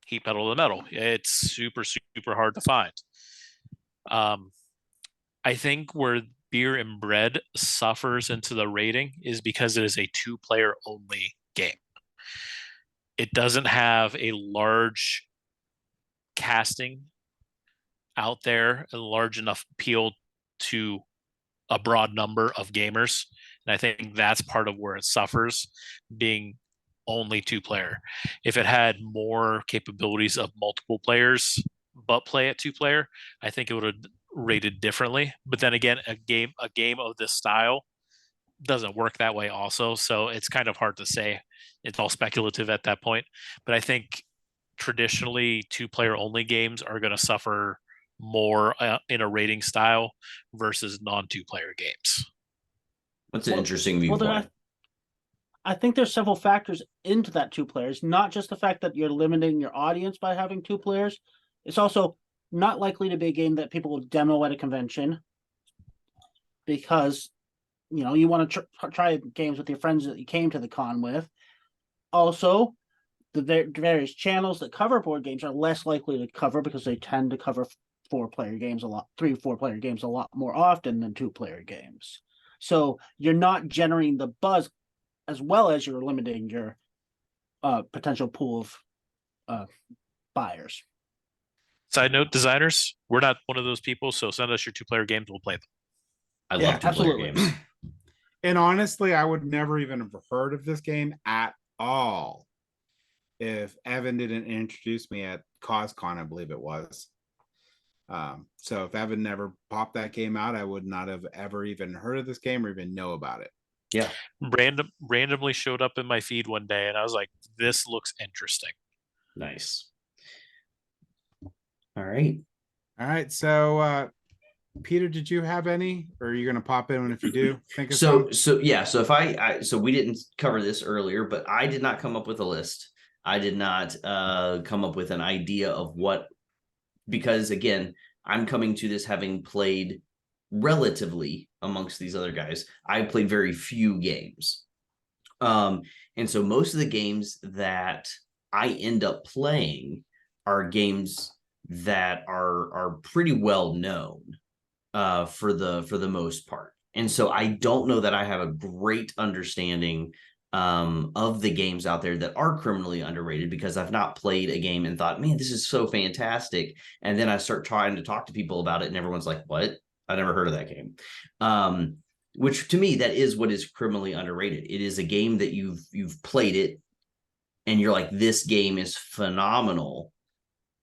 Heat pedal to the metal. It's super hard to find. Um, I think where Beer and Bread suffers into the rating is because it is a 2-player only game. It doesn't have a large casting out there, a large enough appeal to a broad number of gamers. And I think that's part of where it suffers, being only 2-player. If it had more capabilities of multiple players but play at 2-player, I think it would have rated differently. But then again, a game of this style doesn't work that way also, so it's kind of hard to say. It's all speculative at that point. But I think traditionally 2-player only games are going to suffer more in a rating style versus non-2-player games. That's an interesting viewpoint. I think there's several factors into that 2 players, not just the fact that you're limiting your audience by having 2 players. It's also not likely to be a game that people will demo at a convention, because you want to try games with your friends that you came to the con with. Also, the various channels that cover board games are less likely to cover, because they tend to cover 4-player games a lot, 3-4-player games a lot more often than 2-player games. So you're not generating the buzz, as well as you're limiting your potential pool of buyers. Side note, designers, we're not one of those people, so send us your 2-player games, we'll play them. I love 2-player games. And honestly, I would never even have heard of this game at all if Evan didn't introduce me at CosCon, I believe it was. So if Evan never popped that game out, I would not have ever even heard of this game or even know about it. Yeah. Randomly showed up in my feed one day, and I was like, this looks interesting. Nice. All right. So Peter, did you have any, or are you going to pop in if you do? Think of So if so we didn't cover this earlier, but I did not come up with a list. I did not come up with an idea of what, because again, I'm coming to this having played relatively amongst these other guys. I played very few games. And so most of the games that I end up playing are games that are pretty well known for the most part. And so I don't know that I have a great understanding of the games out there that are criminally underrated, because I've not played a game and thought, man, this is so fantastic. And then I start trying to talk to people about it, and everyone's like, what? I never heard of that game. Which to me, that is what is criminally underrated. It is a game that you've played it and you're like, this game is phenomenal,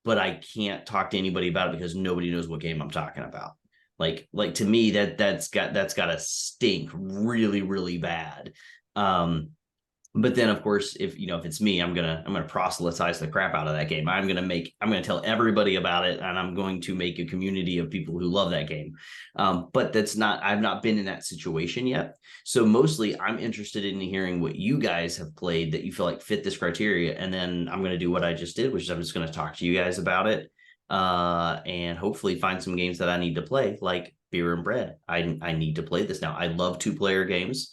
but I can't talk to anybody about it because nobody knows what game I'm talking about. Like to me, that's got to stink really, really bad. But then of course, if it's me, I'm gonna proselytize the crap out of that game. I'm gonna tell everybody about it, and I'm going to make a community of people who love that game. But I've not been in that situation yet. So mostly I'm interested in hearing what you guys have played that you feel like fit this criteria. And then I'm going to do what I just did, which is I'm just going to talk to you guys about it. And hopefully find some games that I need to play, like Beer and Bread. I need to play this now. I love 2-player games.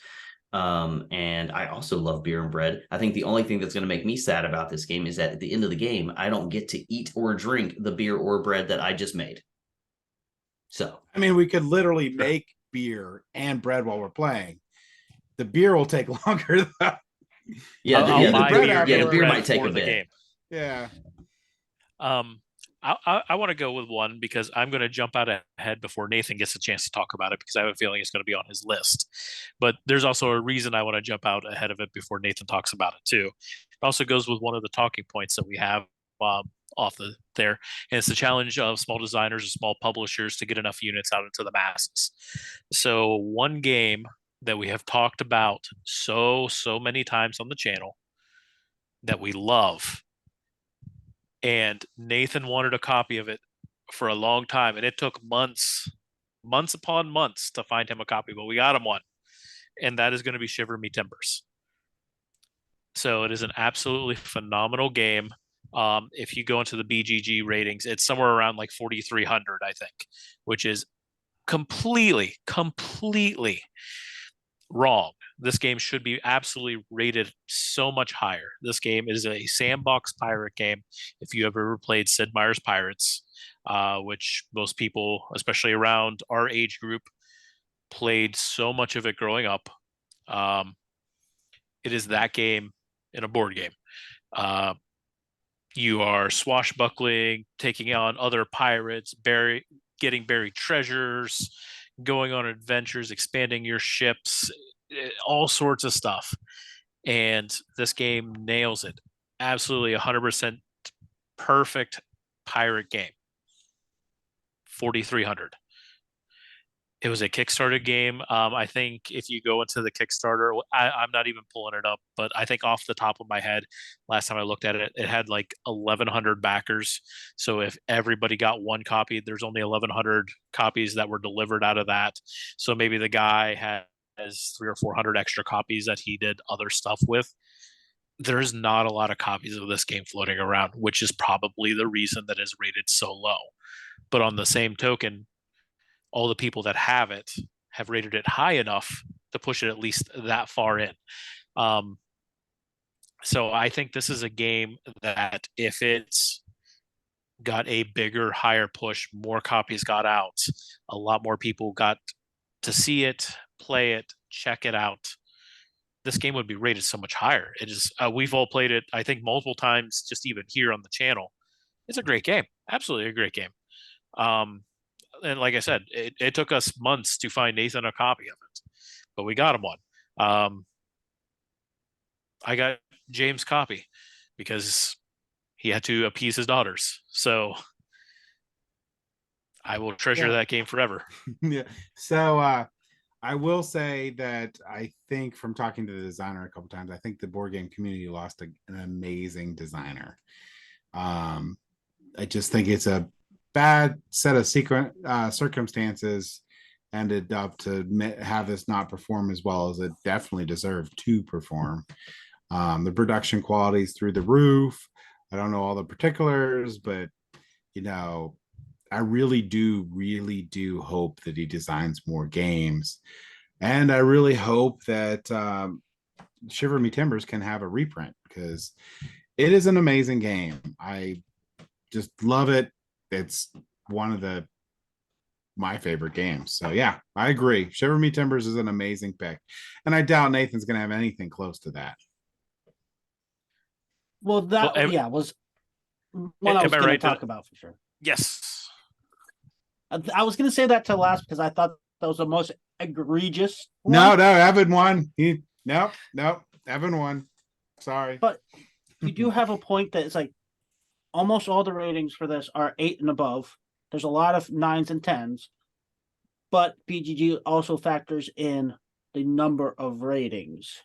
And I also love Beer and Bread. I think the only thing that's going to make me sad about this game is that at the end of the game, I don't get to eat or drink the beer or bread that I just made. So, I mean, we could literally make beer and bread while we're playing. The beer will take longer though. The beer might take a bit. Game. Yeah. I want to go with one because I'm going to jump out ahead before Nathan gets a chance to talk about it, because I have a feeling it's going to be on his list. But there's also a reason I want to jump out ahead of it before Nathan talks about it too. It also goes with one of the talking points that we have there, and it's the challenge of small designers and small publishers to get enough units out into the masses. So one game that we have talked about so many times on the channel that we love, and Nathan wanted a copy of it for a long time, and it took months upon months to find him a copy, but we got him one, and that is going to be Shiver Me Timbers. So it is an absolutely phenomenal game. If you go into the BGG ratings, it's somewhere around like 4,300, I think, which is completely wrong. This game should be absolutely rated so much higher. This game is a sandbox pirate game. If you have ever played Sid Meier's Pirates, which most people, especially around our age group, played so much of it growing up, it is that game in a board game. You are swashbuckling, taking on other pirates, getting buried treasures, going on adventures, expanding your ships, all sorts of stuff. And this game nails it. Absolutely 100% perfect pirate game. 4,300. It was a Kickstarter game. I think if you go into the Kickstarter, I'm not even pulling it up, but I think off the top of my head, last time I looked at it, it had like 1,100 backers. So if everybody got one copy, there's only 1,100 copies that were delivered out of that. So maybe the guy has 300 or 400 extra copies that he did other stuff with. There's not a lot of copies of this game floating around, which is probably the reason that it's rated so low. But on the same token, all the people that have it have rated it high enough to push it at least that far in. So I think this is a game that if it's got a bigger, higher push, more copies got out, a lot more people got to see it, play it, check it out, this game would be rated so much higher. It is. We've all played it, I think, multiple times, just even here on the channel. It's a great game. Absolutely a great game. And like I said, it took us months to find Nathan a copy of it, but we got him one. I got James' copy because he had to appease his daughters. So I will treasure that game forever. Yeah. So I will say that I think from talking to the designer a couple times, I think the board game community lost an amazing designer. I just think it's a bad set of circumstances ended up to have this not perform as well as it definitely deserved to perform. The production quality is through the roof. I don't know all the particulars, but I really do hope that he designs more games, and I really hope that Shiver Me Timbers can have a reprint because it is an amazing game. I just love it. It's one of my favorite games. So yeah, I agree. Shiver Me Timbers is an amazing pick, and I doubt Nathan's going to have anything close to that. Well, that was one I was going to talk about for sure. Yes. I was going to say that to last because I thought that was the most egregious one. No, Evan won. Nope, Evan won. Sorry. But you do have a point that it's like almost all the ratings for this are 8 and above. There's a lot of 9s and 10s, but BGG also factors in the number of ratings,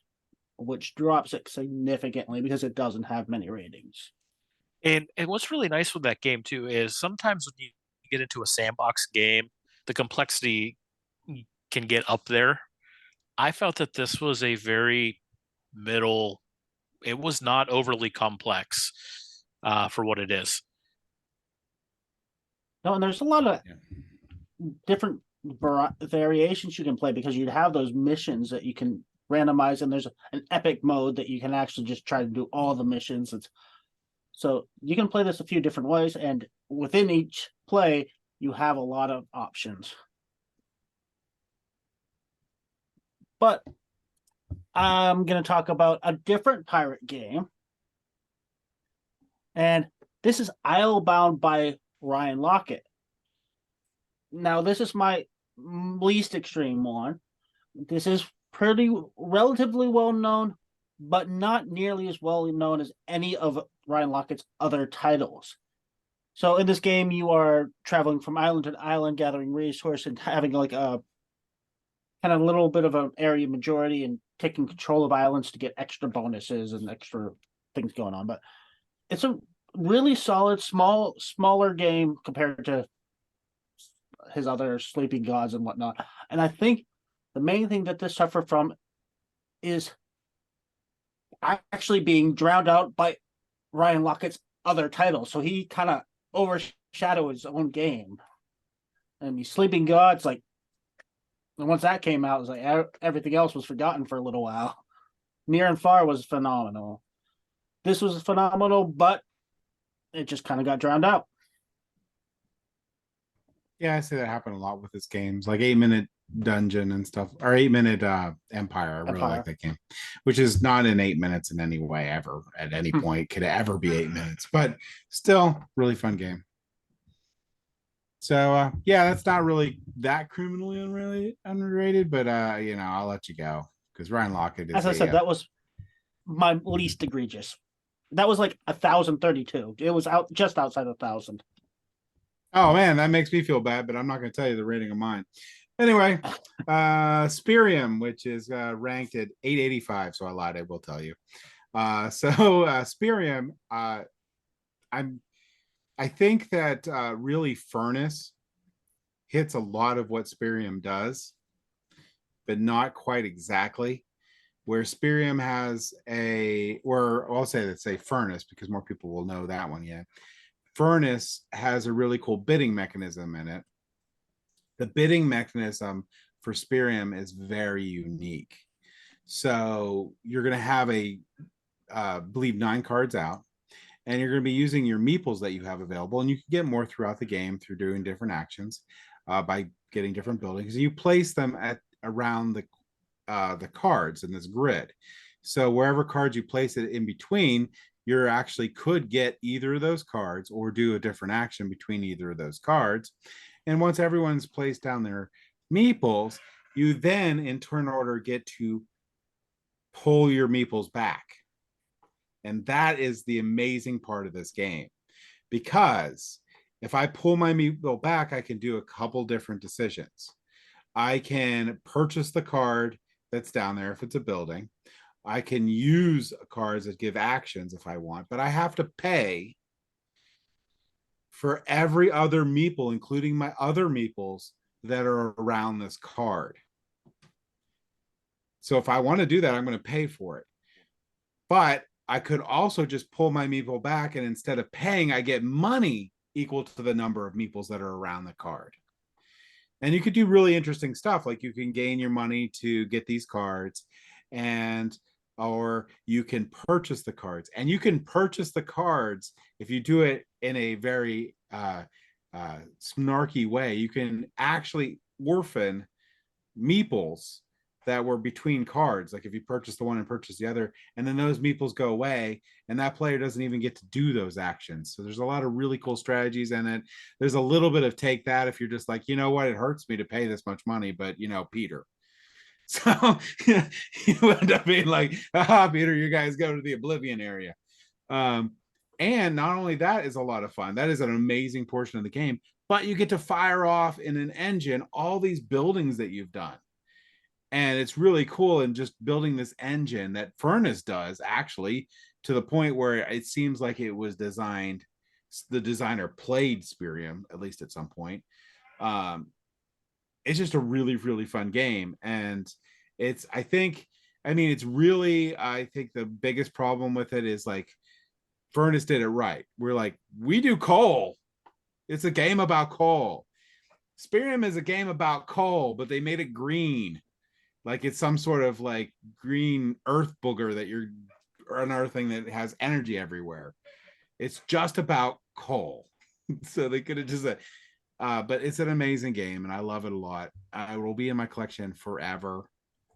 which drops it significantly because it doesn't have many ratings. And what's really nice with that game too is sometimes when you get into a sandbox game, the complexity can get up there. I felt that this was a very middle. It was not overly complex for what it is. No, and there's a lot of different variations you can play because you'd have those missions that you can randomize, and there's an epic mode that you can actually just try to do all the missions. So you can play this a few different ways, and within each play, you have a lot of options. But I'm going to talk about a different pirate game. And this is Islebound by Ryan Lockett. Now, this is my least extreme one. This is relatively well known, but not nearly as well known as any of Ryan Lockett's other titles. So in this game, you are traveling from island to island, gathering resources and having like a kind of little bit of an area majority and taking control of islands to get extra bonuses and extra things going on. But it's a really solid, smaller game compared to his other Sleeping Gods and whatnot. And I think the main thing that this suffered from is actually being drowned out by Ryan Lockett's other titles. So he kind of overshadowed his own game. And Sleeping Gods, like, and once that came out, it was like everything else was forgotten for a little while. Near and Far was phenomenal. This was phenomenal, but it just kind of got drowned out. Yeah, I say that happened a lot with his games, like 8 Minute Dungeon and stuff, or 8 Minute Empire. I really like Empire. that game, which is not in 8 minutes in any way ever. At any point, could it ever be 8 minutes, but still, really fun game. So yeah, that's not really that criminally underrated, but I'll let you go because Ryan Lockett is As I said, that was my least egregious. That was like 1,032. It was out just outside 1,000. Oh man, that makes me feel bad, but I'm not going to tell you the rating of mine. Anyway, Spirium, which is ranked at 885, so I lied. I will tell you. Spirium, I think that really Furnace hits a lot of what Spirium does, but not quite exactly. Where Spirium has or I'll say let's say Furnace because more people will know that one yet. Furnace has a really cool bidding mechanism in it. The bidding mechanism for Spirium is very unique. So you're going to have believe 9 cards out, and you're going to be using your meeples that you have available, and you can get more throughout the game through doing different actions by getting different buildings. And you place them around the cards in this grid. So wherever cards you place it in between, you actually could get either of those cards or do a different action between either of those cards. And once everyone's placed down their meeples, you then in turn order get to pull your meeples back. And that is the amazing part of this game, because if I pull my meeple back, I can do a couple different decisions. I can purchase the card that's down there if it's a building. I can use cards that give actions if I want, but I have to pay for every other meeple, including my other meeples that are around this card. So if I want to do that, I'm going to pay for it. But I could also just pull my meeple back, and instead of paying, I get money equal to the number of meeples that are around the card. And you could do really interesting stuff, like you can gain your money to get these cards, or you can purchase the cards. And you can purchase the cards if you do it in a very snarky way. You can actually orphan meeples that were between cards, like if you purchase the one and purchase the other, and then those meeples go away and that player doesn't even get to do those actions. So there's a lot of really cool strategies in it. There's a little bit of take that if you're just like, you know what, it hurts me to pay this much money, but Peter. So you end up being like, Peter, you guys go to the oblivion area. And not only that is a lot of fun, that is an amazing portion of the game, but you get to fire off in an engine all these buildings that you've done. And it's really cool in just building this engine that Furnace does, actually, to the point where it seems like it was designed, the designer played Spirium, at least at some point. It's just a really, really fun game. And I think the biggest problem with it is like Furnace did it right. We're like, we do coal. It's a game about coal. Spirium is a game about coal, but they made it green. Like it's some sort of like green earth booger that you're unearthing that has energy everywhere. It's just about coal. So they could have just but it's an amazing game and I love it a lot. It will be in my collection forever.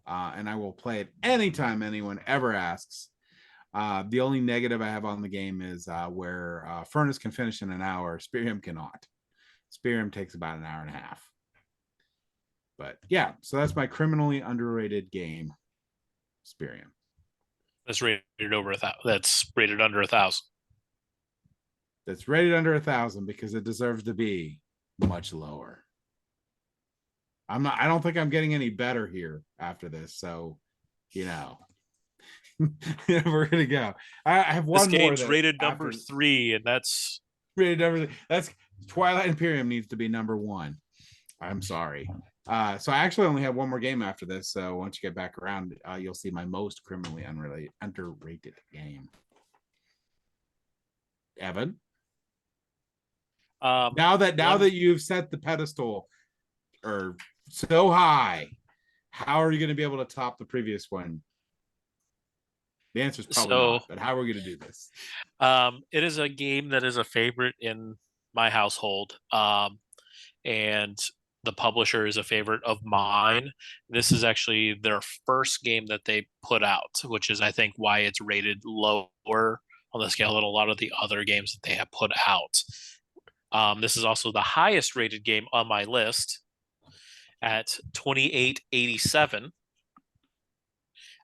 And I will play it anytime anyone ever asks. The only negative I have on the game is where Furnace can finish in an hour, Spirium cannot. Spirium takes about an hour and a half. But yeah, so that's my criminally underrated game, Spirium. That's rated over 1,000. That's rated under 1,000. That's rated under 1,000 because it deserves to be much lower. I don't think I'm getting any better here after this. So, we're gonna go. I have one this more. This game's rated number 3, and that's rated number 3. That's Twilight Imperium needs to be number 1. I'm sorry. So I actually only have one more game after this. So once you get back around, you'll see my most criminally underrated game. Evan, now that you've set the pedestal or so high, how are you going to be able to top the previous one? The answer is probably not. But how are we going to do this? It is a game that is a favorite in my household. and the publisher is a favorite of mine. This is actually their first game that they put out, which is, I think, why it's rated lower on the scale than a lot of the other games that they have put out. This is also the highest rated game on my list at 2887.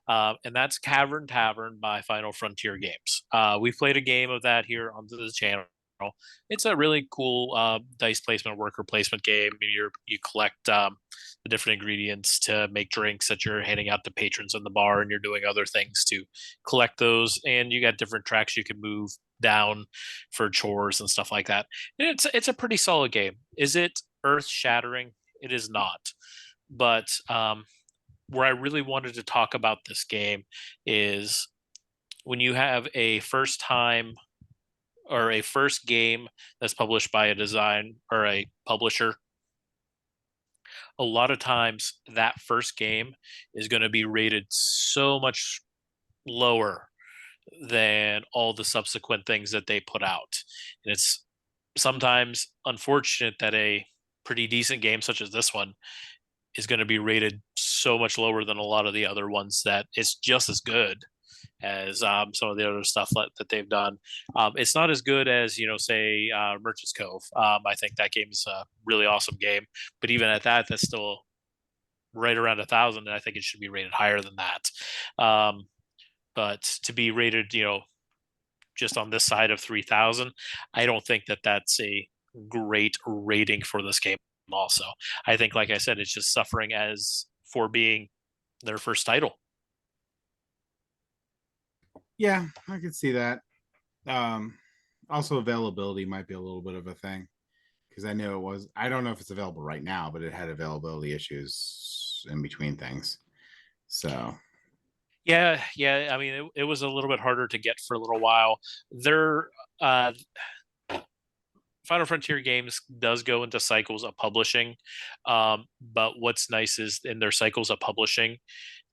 And that's Cavern Tavern by Final Frontier Games. We've played a game of that here on the channel. It's a really cool dice placement, worker placement game. You collect the different ingredients to make drinks that you're handing out to patrons in the bar, and you're doing other things to collect those. And you got different tracks you can move down for chores and stuff like that. And it's a pretty solid game. Is it earth shattering? It is not. But where I really wanted to talk about this game is when you have a first time or a first game that's published by a design or a publisher, a lot of times that first game is going to be rated so much lower than all the subsequent things that they put out. And it's sometimes unfortunate that a pretty decent game such as this one is going to be rated so much lower than a lot of the other ones that it's just as good as some of the other stuff that they've done. It's not as good as, say, Merchant's Cove. I think that game is a really awesome game, but even at that, that's still right around 1,000, and I think it should be rated higher than that. But to be rated, just on this side of 3,000, I don't think that that's a great rating for this game. Also, I think, like I said, it's just suffering as for being their first title. Yeah, I could see that. Also, availability might be a little bit of a thing, because I know it was. I don't know if it's available right now, but it had availability issues in between things. So yeah. I mean, it was a little bit harder to get for a little while. Final Frontier Games does go into cycles of publishing, but what's nice is in their cycles of publishing,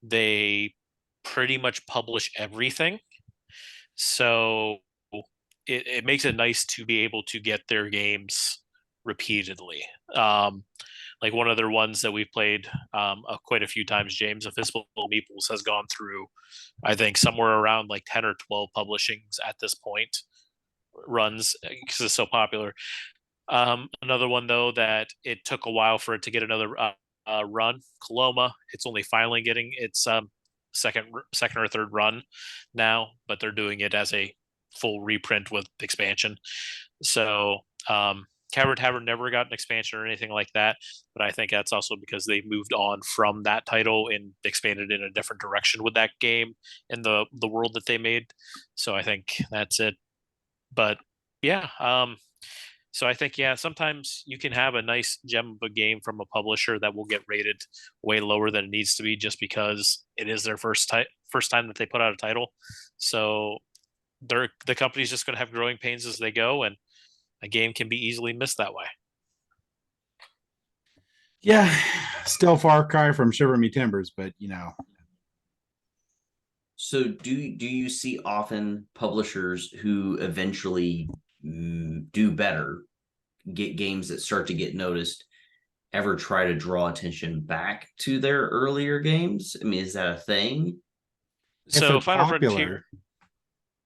they pretty much publish everything. So it makes it nice to be able to get their games repeatedly. Like one of their ones that we've played quite a few times, James of Fistful of Meeples, has gone through, I think, somewhere around like 10 or 12 publishings at this point, runs, because it's so popular. Another one, though, that it took a while for it to get another run, Coloma. It's only finally getting its second or third run now, but they're doing it as a full reprint with expansion. So Cavern Tavern never got an expansion or anything like that, but I think that's also because they moved on from that title and expanded in a different direction with that game and the world that they made. So I think that's it. But yeah, so I think, sometimes you can have a nice gem of a game from a publisher that will get rated way lower than it needs to be just because it is their first time that they put out a title. So the company's just going to have growing pains as they go, and a game can be easily missed that way. yeah, still far cry from Shiver Me Timbers, but So do you see often publishers who eventually do better, get games that start to get noticed, ever try to draw attention back to their earlier games? I mean, is that a thing? So Final Frontier.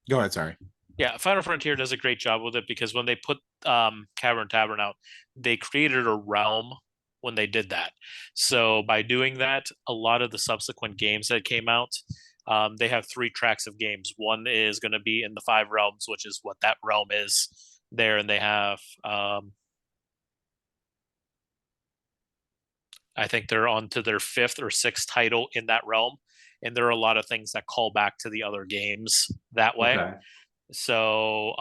Go ahead, sorry. Yeah, Final Frontier does a great job with it because when they put Cavern Tavern out, they created a realm when they did that. So by doing that, a lot of the subsequent games that came out, they have 3 tracks of games. One is going to be in the 5 realms, which is what that realm is there. And they have, I think they're on to their 5th or 6th title in that realm. And there are a lot of things that call back to the other games that way. Okay. So,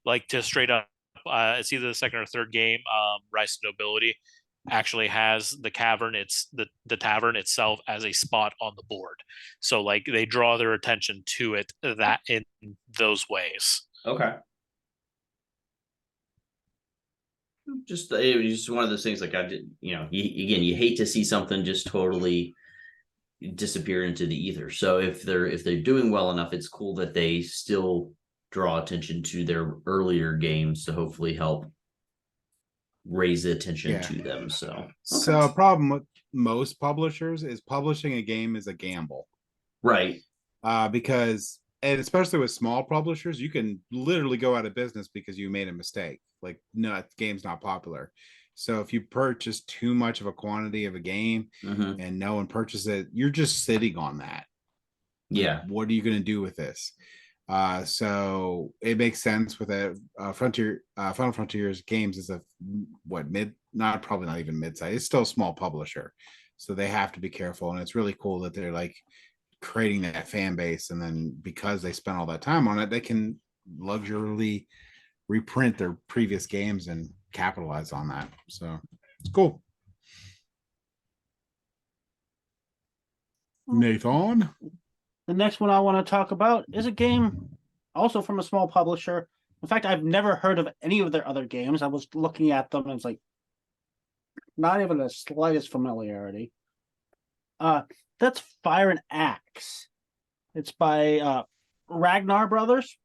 like to straight up, it's either the 2nd or 3rd game, Rise to Nobility actually has the cavern, it's the tavern itself as a spot on the board. So like they draw their attention to it that in those ways. Okay. Just it was just one of those things, like I did, you hate to see something just totally disappear into the ether. So if they're doing well enough, it's cool that they still draw attention to their earlier games to hopefully help raise attention Yeah. to them. So, So a problem with most publishers is publishing a game is a gamble. right. Because, and especially with small publishers, you can literally go out of business because you made a mistake. Like, no, the game's not popular. So if you purchase too much of a quantity of a game Mhm. and no one purchases it, you're just sitting on that. Yeah. What are you going to do with this? So it makes sense with a Final Frontiers Games is a not probably not even mid-size. It's still a small publisher, so they have to be careful. And it's really cool that they're like creating that fan base, and then because they spent all that time on it, they can luxuriously reprint their previous games and capitalize on that. So it's cool. Nathan. The next one I want to talk about is a game also from a small publisher. In fact, I've never heard of any of their other games. I was looking at them and it's like not even the slightest familiarity. That's Fire and Axe. It's by Ragnar Brothers.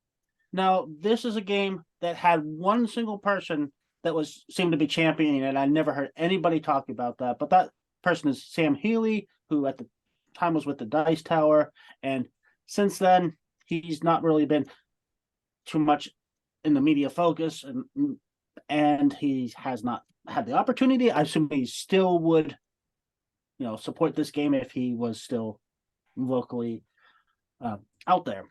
Now, this is a game that had one single person that seemed to be championing it. I never heard anybody talk about that, but that person is Sam Healy, who at the time was with the Dice Tower, and since then he's not really been too much in the media focus, and he has not had the opportunity. I assume he still would, support this game if he was still locally out there.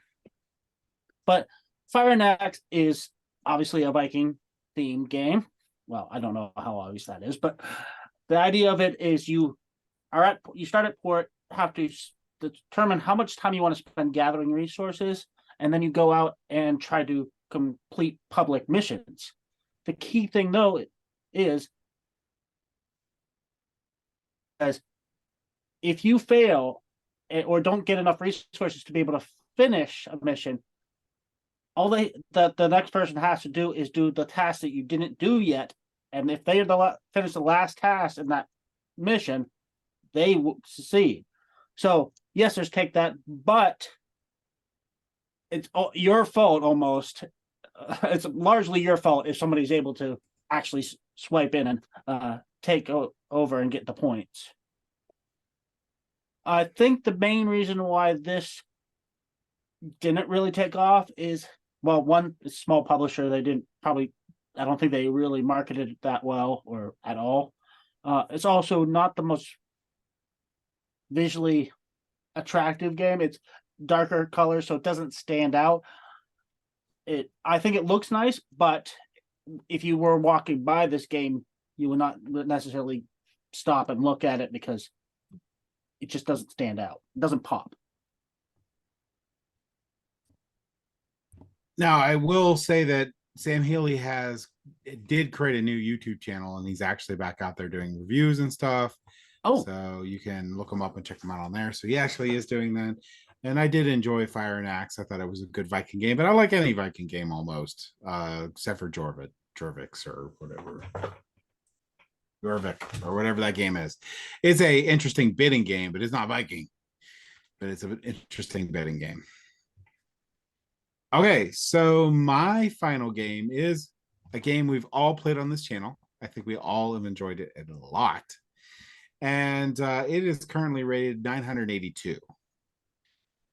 But Fire and Axe is obviously a Viking themed game. Well, I don't know how obvious that is, but the idea of it is you start at port, have to determine how much time you want to spend gathering resources, and then you go out and try to complete public missions. The key thing, though, is as if you fail or don't get enough resources to be able to finish a mission, all the next person has to do is do the task that you didn't do yet, and if they finish the last task in that mission, they will succeed. So yes, there's take that, but it's your fault almost. It's largely your fault if somebody's able to actually swipe in and take over and get the points. I think the main reason why this didn't really take off is, well, one, it's a small publisher. They didn't probably, I don't think they really marketed it that well or at all. It's also not the most visually attractive game. It's darker colors, so it doesn't stand out. I think it looks nice, but if you were walking by this game, you would not necessarily stop and look at it because it just doesn't stand out. It doesn't pop. Now, I will say that Sam Healy did create a new YouTube channel, and he's actually back out there doing reviews and stuff. Oh, so you can look him up and check him out on there. So he actually is doing that. And I did enjoy Fire and Axe. I thought it was a good Viking game, but I like any Viking game almost, except for Jorvix or whatever. Jorvik or whatever that game is. It's a interesting bidding game, but it's not Viking. But it's an interesting bidding game. Okay, so my final game is a game we've all played on this channel. I think we all have enjoyed it a lot. And it is currently rated 982.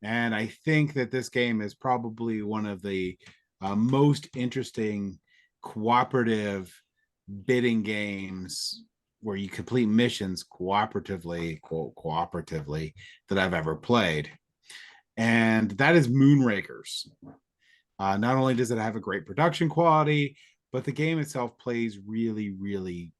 And I think that this game is probably one of the most interesting cooperative bidding games where you complete missions cooperatively, quote, cooperatively, that I've ever played. And that is Moonrakers. Not only does it have a great production quality, but the game itself plays really, really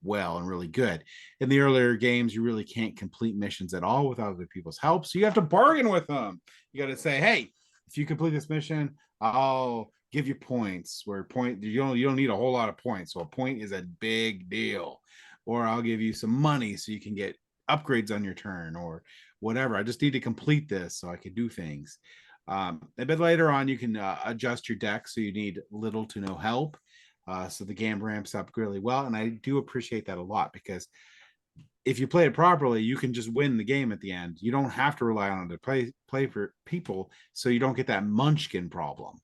well and really good. In the earlier games, you really can't complete missions at all without other people's help. So you have to bargain with them. You got to say, hey, if you complete this mission, I'll give you points. Where you don't need a whole lot of points. So a point is a big deal. Or I'll give you some money so you can get upgrades on your turn or whatever. I just need to complete this so I can do things. A bit later on, you can adjust your deck so you need little to no help. So the game ramps up really well. And I do appreciate that a lot because if you play it properly, you can just win the game at the end. You don't have to rely on it to play for people, so you don't get that munchkin problem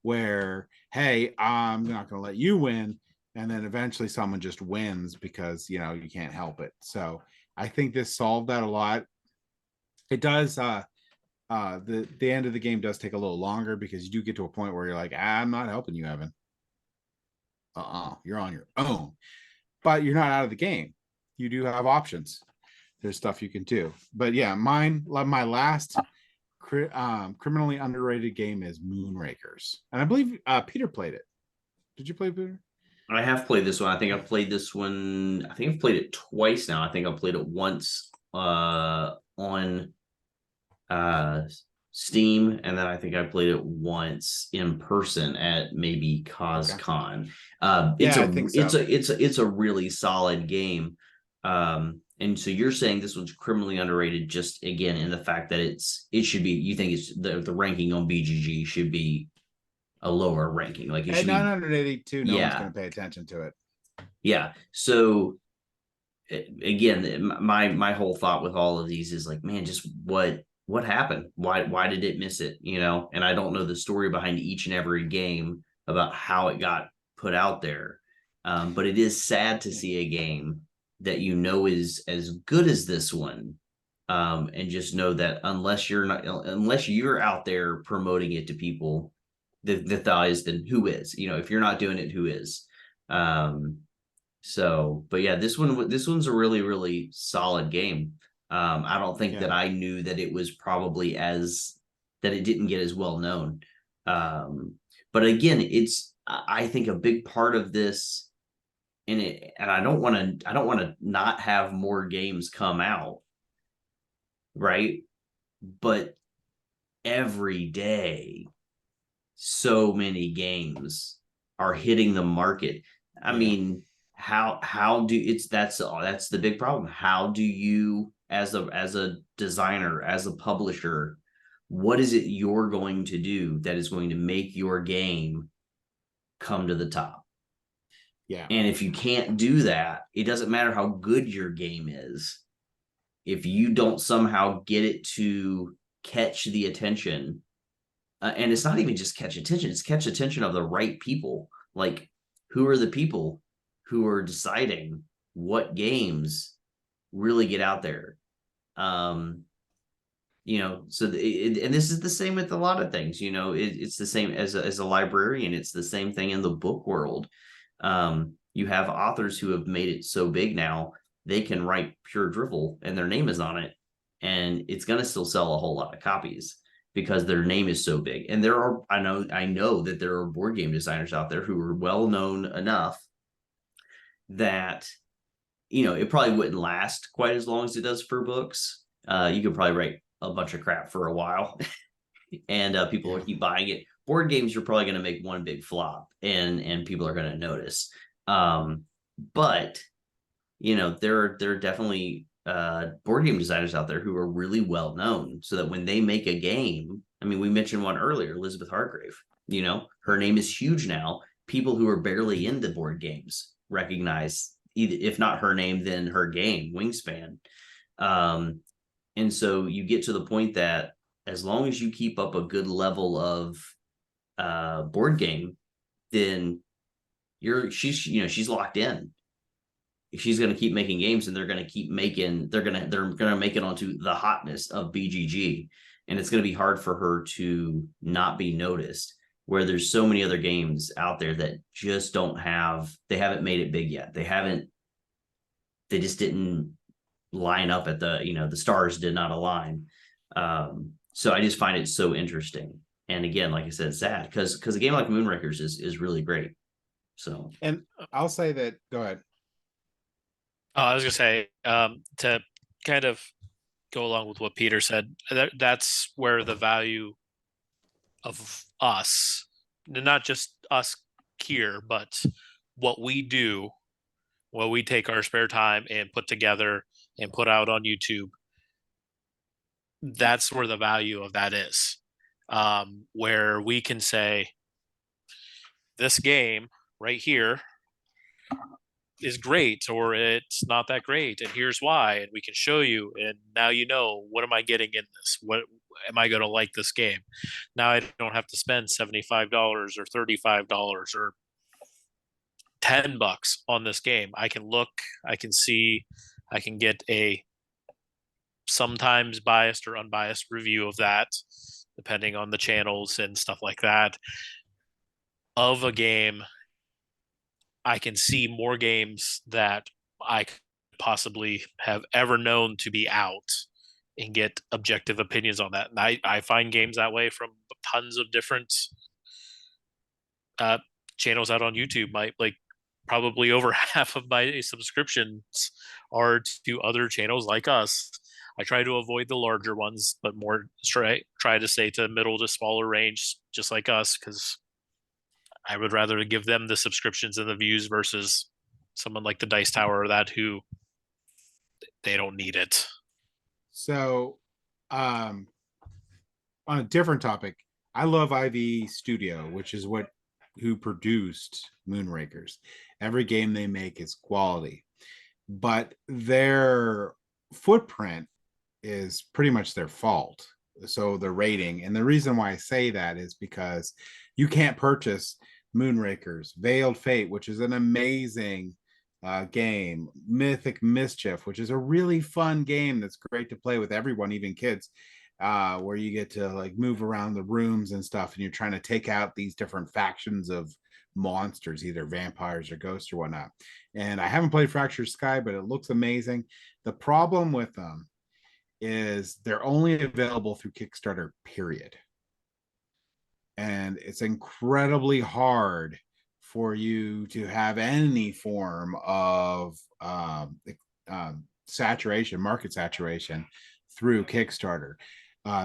where, hey, I'm not going to let you win. and then eventually someone just wins because you can't help it. So I think this solved that a lot. It does. The end of the game does take a little longer because you do get to a point where you're like, I'm not helping you, Evan. You're on your own, but you're not out of the game. You do have options. There's stuff you can do. But yeah, my last criminally underrated game is Moonrakers, and I believe Peter played it. Did you play Peter? I have played this one. I think I've played this one. I think I've played it twice now. I think I've played it once on Steam, and then I think I played it once in person at maybe CosCon. I think so. It's a really solid game. And so you're saying this one's criminally underrated, just again in the fact that it should be. You think it's the ranking on BGG should be a lower ranking, like it at should 982. No one's Yeah. going to pay attention to it. Yeah. So again, my whole thought with all of these is like, man, just what happened? Why did it miss it? And I don't know the story behind each and every game about how it got put out there. But it is sad to see a game that is as good as this one, and just know that unless you're out there promoting it to people, the thought is, then who is? If you're not doing it, who is? But yeah, this one's a really, really solid game. I don't think that I knew that it was probably that it didn't get as well known. But again, I think a big part of this and I don't want to not have more games come out, right? But every day, so many games are hitting the market. I mean, how do that's the big problem. How do you, as a designer, as a publisher, what is it you're going to do that is going to make your game come to the top? Yeah. And if you can't do that, it doesn't matter how good your game is. If you don't somehow get it to catch the attention, and it's not even just catch attention, it's catch attention of the right people. Like, who are the people who are deciding what games really get out there? And this is the same with a lot of things. It's the same as a librarian. It's the same thing in the book world. You have authors who have made it so big now they can write pure drivel and their name is on it, and it's going to still sell a whole lot of copies because their name is so big. And I know that there are board game designers out there who are well known enough that it probably wouldn't last quite as long as it does for books. You could probably write a bunch of crap for a while and people will keep buying it. Board games, you're probably going to make one big flop and people are going to notice. But there are definitely board game designers out there who are really well known, so that when they make a game, I mean, we mentioned one earlier, Elizabeth Hargrave, her name is huge now. People who are barely into board games recognize, either if not her name, then her game, Wingspan. And so you get to the point that as long as you keep up a good level of board game, then she's locked in. She's going to keep making games, and they're going to make it onto the hotness of BGG, and it's going to be hard for her to not be noticed, where there's so many other games out there that just they haven't made it big yet. They just didn't line up at the stars did not align. So I just find it so interesting. And again, like I said, sad because a game like Moonrakers is really great. So, and I'll say that. Go ahead. I was gonna say, to kind of go along with what Peter said, that's where the value of us, not just us here, but what we do, what we take our spare time and put together and put out on YouTube, that's where the value of that is. Where we can say, this game right here is great, or it's not that great, and here's why, and we can show you, and now what am I getting in this? What am I going to like this game? Now I don't have to spend $75 or $35 or $10 on this game. I can look, I can see, I can get a sometimes biased or unbiased review of that, depending on the channels and stuff like that, of a game. I can see more games that I could possibly have ever known to be out and get objective opinions on that. And I find games that way from tons of different channels out on YouTube. Probably over half of my subscriptions are to other channels like us. I try to avoid the larger ones, but more try to stay to middle to smaller range, just like us, because I would rather give them the subscriptions and the views versus someone like the Dice Tower or that who they don't need it. So, on a different topic, I love IV Studio, which is who produced Moonrakers. Every game they make is quality, but their footprint is pretty much their fault. So the rating, and the reason why I say that is because you can't purchase Moonrakers, Veiled Fate, which is an amazing game, Mythic Mischief, which is a really fun game that's great to play with everyone, even kids, where you get to like move around the rooms and stuff, and you're trying to take out these different factions of monsters, either vampires or ghosts or whatnot. And I haven't played Fractured Sky, but it looks amazing. The problem with them is they're only available through Kickstarter, period. And it's incredibly hard for you to have any form of saturation, market saturation through Kickstarter.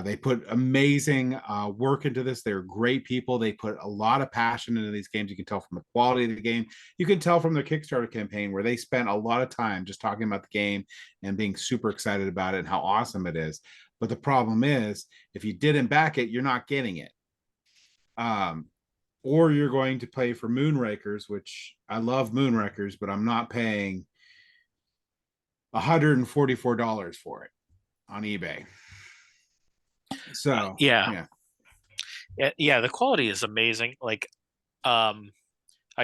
They put amazing work into this. They're great people. They put a lot of passion into these games. You can tell from the quality of the game. You can tell from their Kickstarter campaign where they spent a lot of time just talking about the game and being super excited about it and how awesome it is. But the problem is, if you didn't back it, you're not getting it. Or you're going to pay for Moonrakers, which I love Moonrakers, but I'm not paying $144 for it on eBay. So yeah, the quality is amazing. I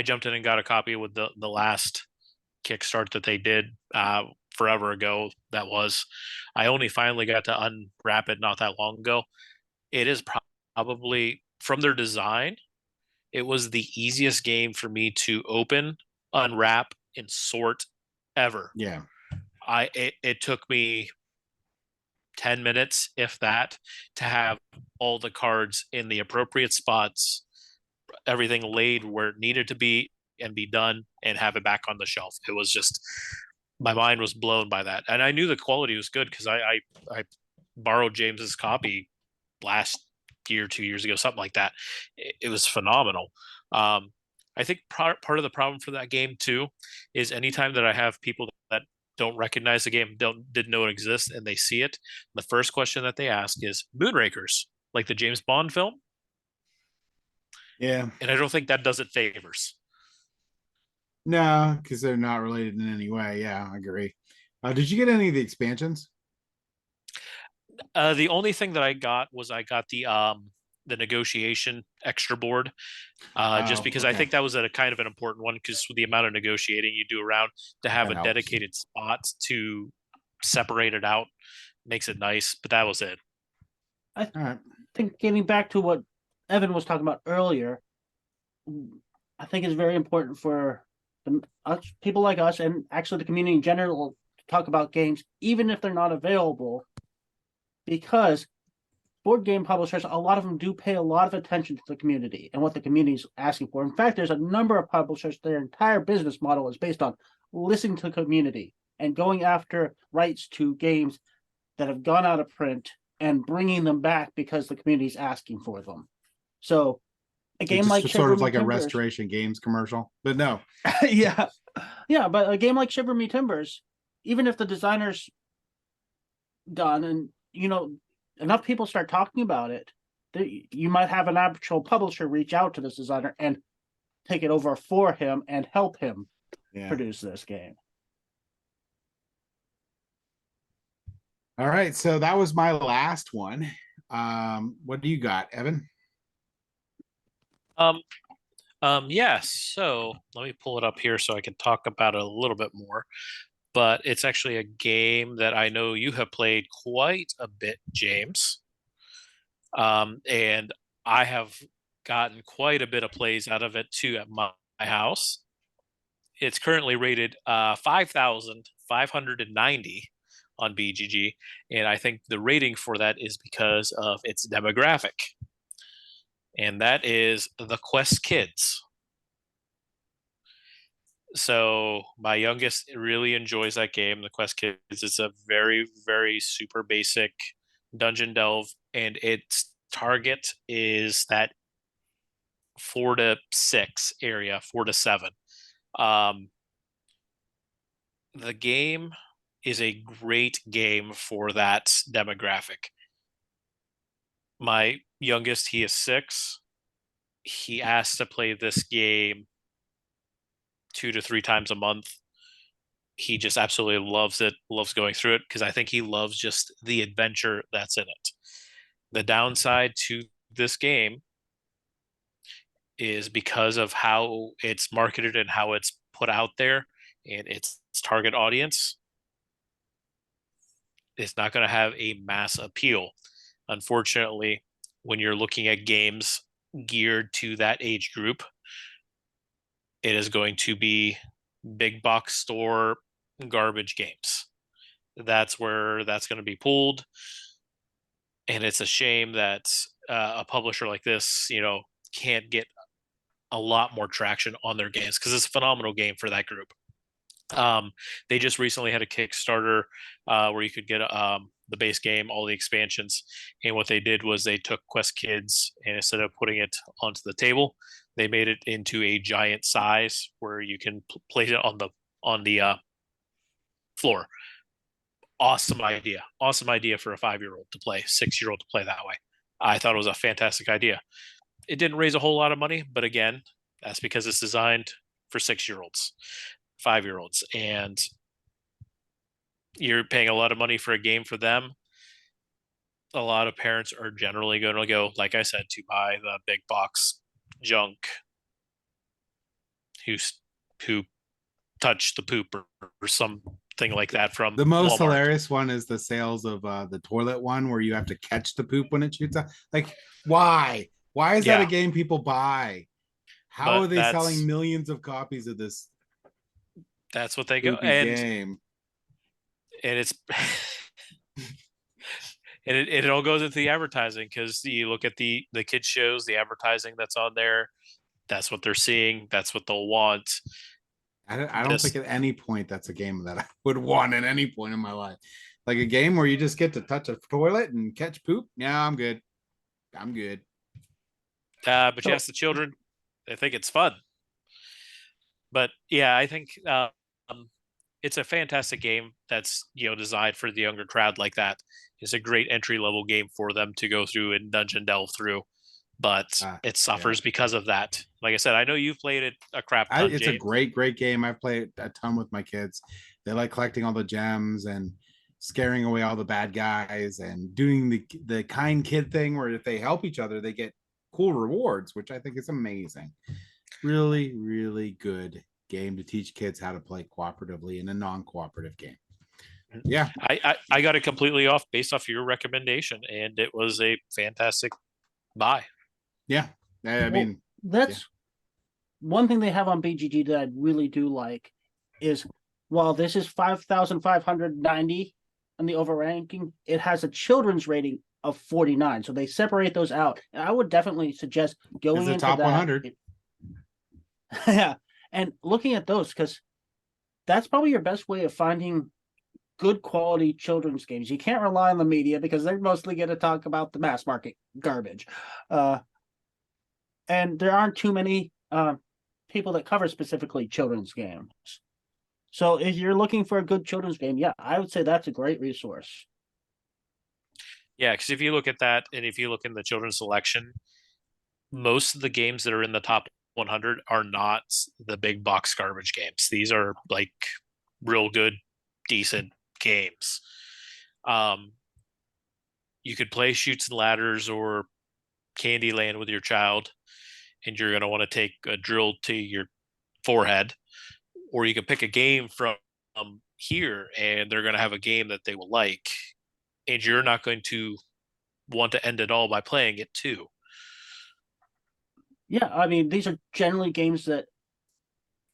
jumped in and got a copy with the last Kickstart that they did forever ago. I only finally got to unwrap it not that long ago. It is probably, from their design, it was the easiest game for me to open, unwrap, and sort ever. Yeah. It took me 10 minutes, if that, to have all the cards in the appropriate spots, everything laid where it needed to be and be done, and have it back on the shelf. It was just, my mind was blown by that. And I knew the quality was good because I borrowed James's copy last year, 2 years ago, something like that. It was phenomenal. I think part of the problem for that game too is anytime that I have people that don't recognize the game, didn't know it exists, and they see it, the first question that they ask is Moonrakers, like the James Bond film. Yeah. And I don't think that does it favors. No, because they're not related in any way. Yeah, I agree. Did you get any of the expansions? The only thing that I got was the negotiation extra board, just because I think that was a kind of an important one, because with the amount of negotiating you do around, to have a dedicated spot to separate it out makes it nice. But that was it. I think getting back to what Evan was talking about earlier, I think it's very important for people like us, and actually the community in general, to talk about games even if they're not available, because board game publishers, a lot of them do pay a lot of attention to the community and what the community is asking for. In fact, there's a number of publishers, their entire business model is based on listening to the community and going after rights to games that have gone out of print and bringing them back because the community is asking for them. So a game like sort of like a Restoration Games commercial, but no. yeah, but a game like Shiver Me Timbers, even if the designer's done and enough people start talking about it, you might have an actual publisher reach out to this designer and take it over for him and help him produce this game. All right, so that was my last one. What do you got, Evan? Yeah, so let me pull it up here so I can talk about it a little bit more. But it's actually a game that I know you have played quite a bit, James. And I have gotten quite a bit of plays out of it too at my house. It's currently rated 5,590 on BGG, and I think the rating for that is because of its demographic, and that is the Quest Kids. So my youngest really enjoys that game, the Quest Kids. It's a very, very super basic dungeon delve, and its target is that 4 to 6 area, 4 to 7. Um, the game is a great game for that demographic. My youngest, he is 6. He asked to play this game 2 to 3 times a month. He just absolutely loves it, loves going through it, because I think he loves just the adventure that's in it. The downside to this game is because of how it's marketed and how it's put out there and its target audience, it's not going to have a mass appeal. Unfortunately, when you're looking at games geared to that age group, it is going to be big box store garbage games. That's where that's going to be pulled. And it's a shame that a publisher like this, can't get a lot more traction on their games, because it's a phenomenal game for that group. They just recently had a Kickstarter where you could get the base game, all the expansions, and what they did was they took Quest Kids, and instead of putting it onto the table, they made it into a giant size where you can place it on the floor. Awesome idea for a 5-year-old to play, 6-year-old to play that way. I thought it was a fantastic idea. It didn't raise a whole lot of money, but again, that's because it's designed for 6-year-olds, 5-year-olds, and you're paying a lot of money for a game for them. A lot of parents are generally going to go, like I said, to buy the big box junk who touched the poop or something like that from The most Walmart. hilarious one is the sales of the toilet one where you have to catch the poop when it shoots out. Like, why? Why is that a game people buy? How are they selling millions of copies of this? That's what they go and game. And it's and it all goes into the advertising, because you look at the kids shows, the advertising that's on there, that's what they're seeing, that's what they'll want. I don't think at any point that's a game that I would want at any point in my life. Like a game where you just get to touch a toilet and catch poop. Yeah, I'm good. But you ask the children, they think it's fun. But yeah, I think it's a fantastic game that's designed for the younger crowd like that. It's a great entry level game for them to go through and dungeon delve through, but it suffers because of that. Like I said, I know you've played it a crap ton. It's a great game. I've played a ton with my kids. They like collecting all the gems and scaring away all the bad guys and doing the kind kid thing where if they help each other, they get cool rewards, which I think is amazing. Really, really good game to teach kids how to play cooperatively in a non-cooperative game. Yeah, I got it completely off based off your recommendation, and it was a fantastic buy. Yeah, I mean, that's one thing they have on BGG that I really do like is while this is 5,590 on the overranking, it has a children's rating of 49. So they separate those out. And I would definitely suggest going into top that. 100. Yeah, and looking at those, because that's probably your best way of finding good quality children's games. You can't rely on the media because they're mostly going to talk about the mass market garbage. And there aren't too many people that cover specifically children's games. So if you're looking for a good children's game, yeah, I would say that's a great resource. Yeah, because if you look at that, and if you look in the children's selection, most of the games that are in the top 100 are not the big box garbage games. These are like real good, decent games. You could play Shoots and Ladders or Candyland with your child, and you're going to want to take a drill to your forehead, or you can pick a game from here, and they're going to have a game that they will like, and you're not going to want to end it all by playing it too. Yeah, I mean, these are generally games that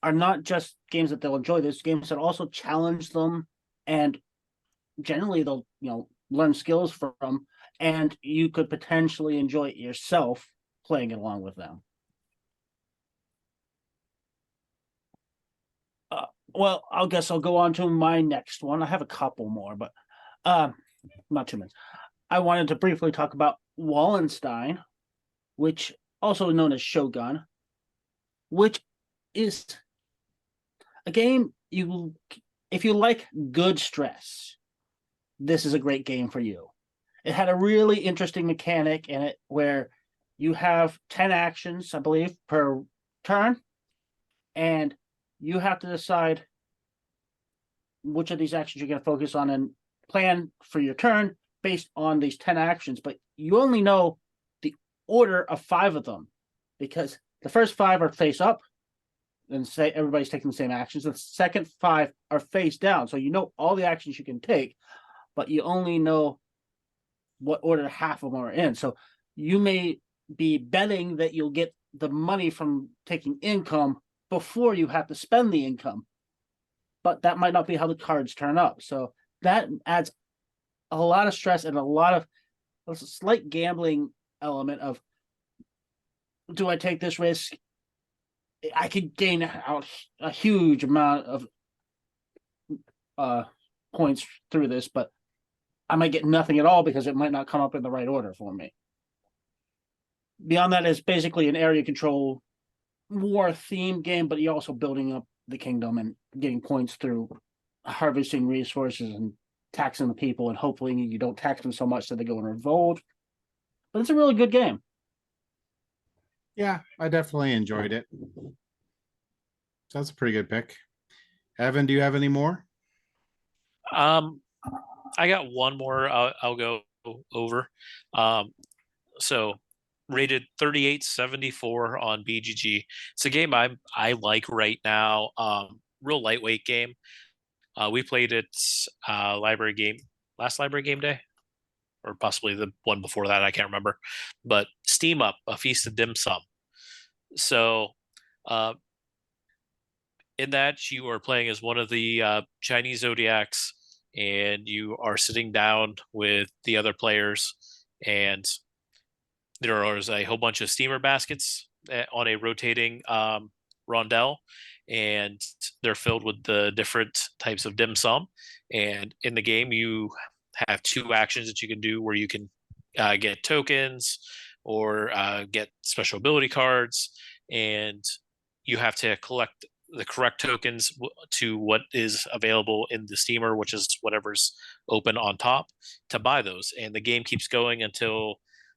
are not just games that they'll enjoy. There's games that also challenge them, and generally they'll learn skills from, and you could potentially enjoy it yourself playing it along with them. Well, I guess I'll go on to my next one. I have a couple more, but not too many. I wanted to briefly talk about Wallenstein, which also known as Shogun, which is a game if you like good stress, this is a great game for you. It had a really interesting mechanic in it where you have 10 actions, I believe, per turn, and you have to decide which of these actions you're going to focus on and plan for your turn based on these 10 actions. But you only know the order of 5 of them, because the first 5 are face up, and say everybody's taking the same actions. The second 5 are face down. So you know all the actions you can take, but you only know what order half of them are in. So you may be betting that you'll get the money from taking income before you have to spend the income, but that might not be how the cards turn up. So that adds a lot of stress and a slight gambling element of, do I take this risk? I could gain out a huge amount of points through this, but I might get nothing at all because it might not come up in the right order for me. Beyond that, is basically an area control war themed game, but you're also building up the kingdom and getting points through harvesting resources and taxing the people, and hopefully you don't tax them so much that they go in revolt. But it's a really good game. Yeah, I definitely enjoyed it. So that's a pretty good pick. Evan, do you have any more? I got one more. I'll go over. So rated 3874 on BGG. It's a game I like right now. Real lightweight game. We played it last library game day, or possibly the one before that. I can't remember. But Steam Up, A Feast of Dim Sum. So in that, you are playing as one of the Chinese zodiacs, and you are sitting down with the other players, and there is a whole bunch of steamer baskets on a rotating rondelle, and they're filled with the different types of dim sum. And in the game, you have 2 actions that you can do, where you can get tokens or get special ability cards, and you have to collect the correct tokens to what is available in the steamer, which is whatever's open on top, to buy those. And the game keeps going until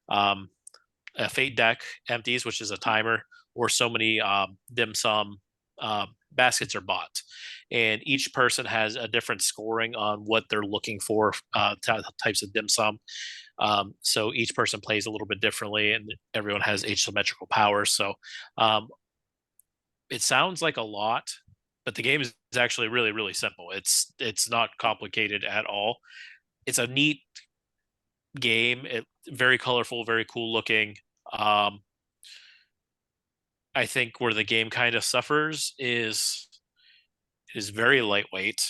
a fate deck empties, which is a timer, or so many dim sum baskets are bought. And each person has a different scoring on what they're looking for, types of dim sum. So each person plays a little bit differently, and everyone has asymmetrical powers. So it sounds like a lot, but the game is actually really, really simple. It's not complicated at all. It's a neat game. Very colorful, very cool looking. I think where the game kind of suffers is very lightweight,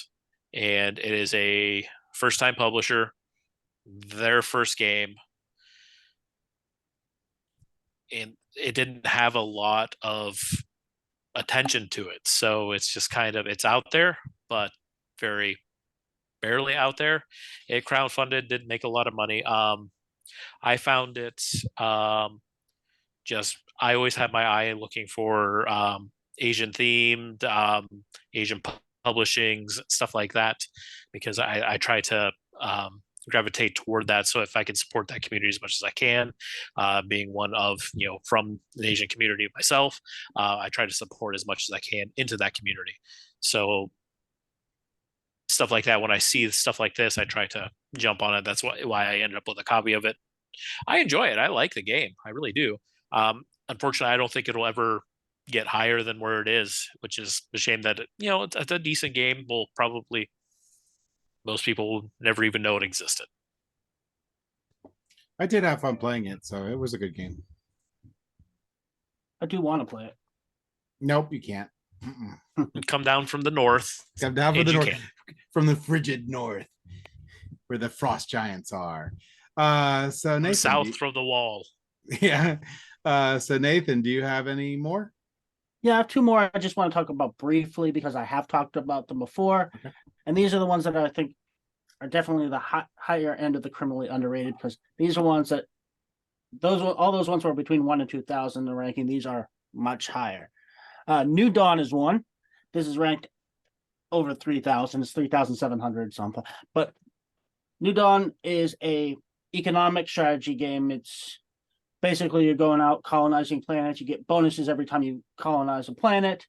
and it is a first-time publisher, their first game, and it didn't have a lot of attention to it. So it's just it's out there, but very barely out there. It crowdfunded, didn't make a lot of money. I found it I always had my eye looking for Asian themed, Asian publishings, stuff like that, because I try to gravitate toward that. So if I can support that community as much as I can, being one of, from the Asian community myself, I try to support as much as I can into that community. So stuff like that, when I see stuff like this, I try to jump on it. That's why I ended up with a copy of it. I enjoy it. I like the game. I really do. unfortunately, I don't think it'll ever get higher than where it is, which is a shame. That it's a decent game. Will probably most people will never even know it existed. I did have fun playing it, so it was a good game. I do want to play it. Nope, you can't. Mm-mm. Come down from the north. Come down from the you north, can. from the frigid north, where the frost giants are. So Nathan, South from the wall. yeah. So Nathan, do you have any more? Yeah, I have two more I just want to talk about briefly because I have talked about them before. Okay. And these are the ones that I think are definitely the higher end of the criminally underrated, because these are ones that all those ones were between 1 and 2,000 in the ranking. These are much higher. New Dawn is one. This is ranked over 3,000. It's 3,700 something. But New Dawn is a economic strategy game. It's basically you're going out colonizing planets. You get bonuses every time you colonize a planet,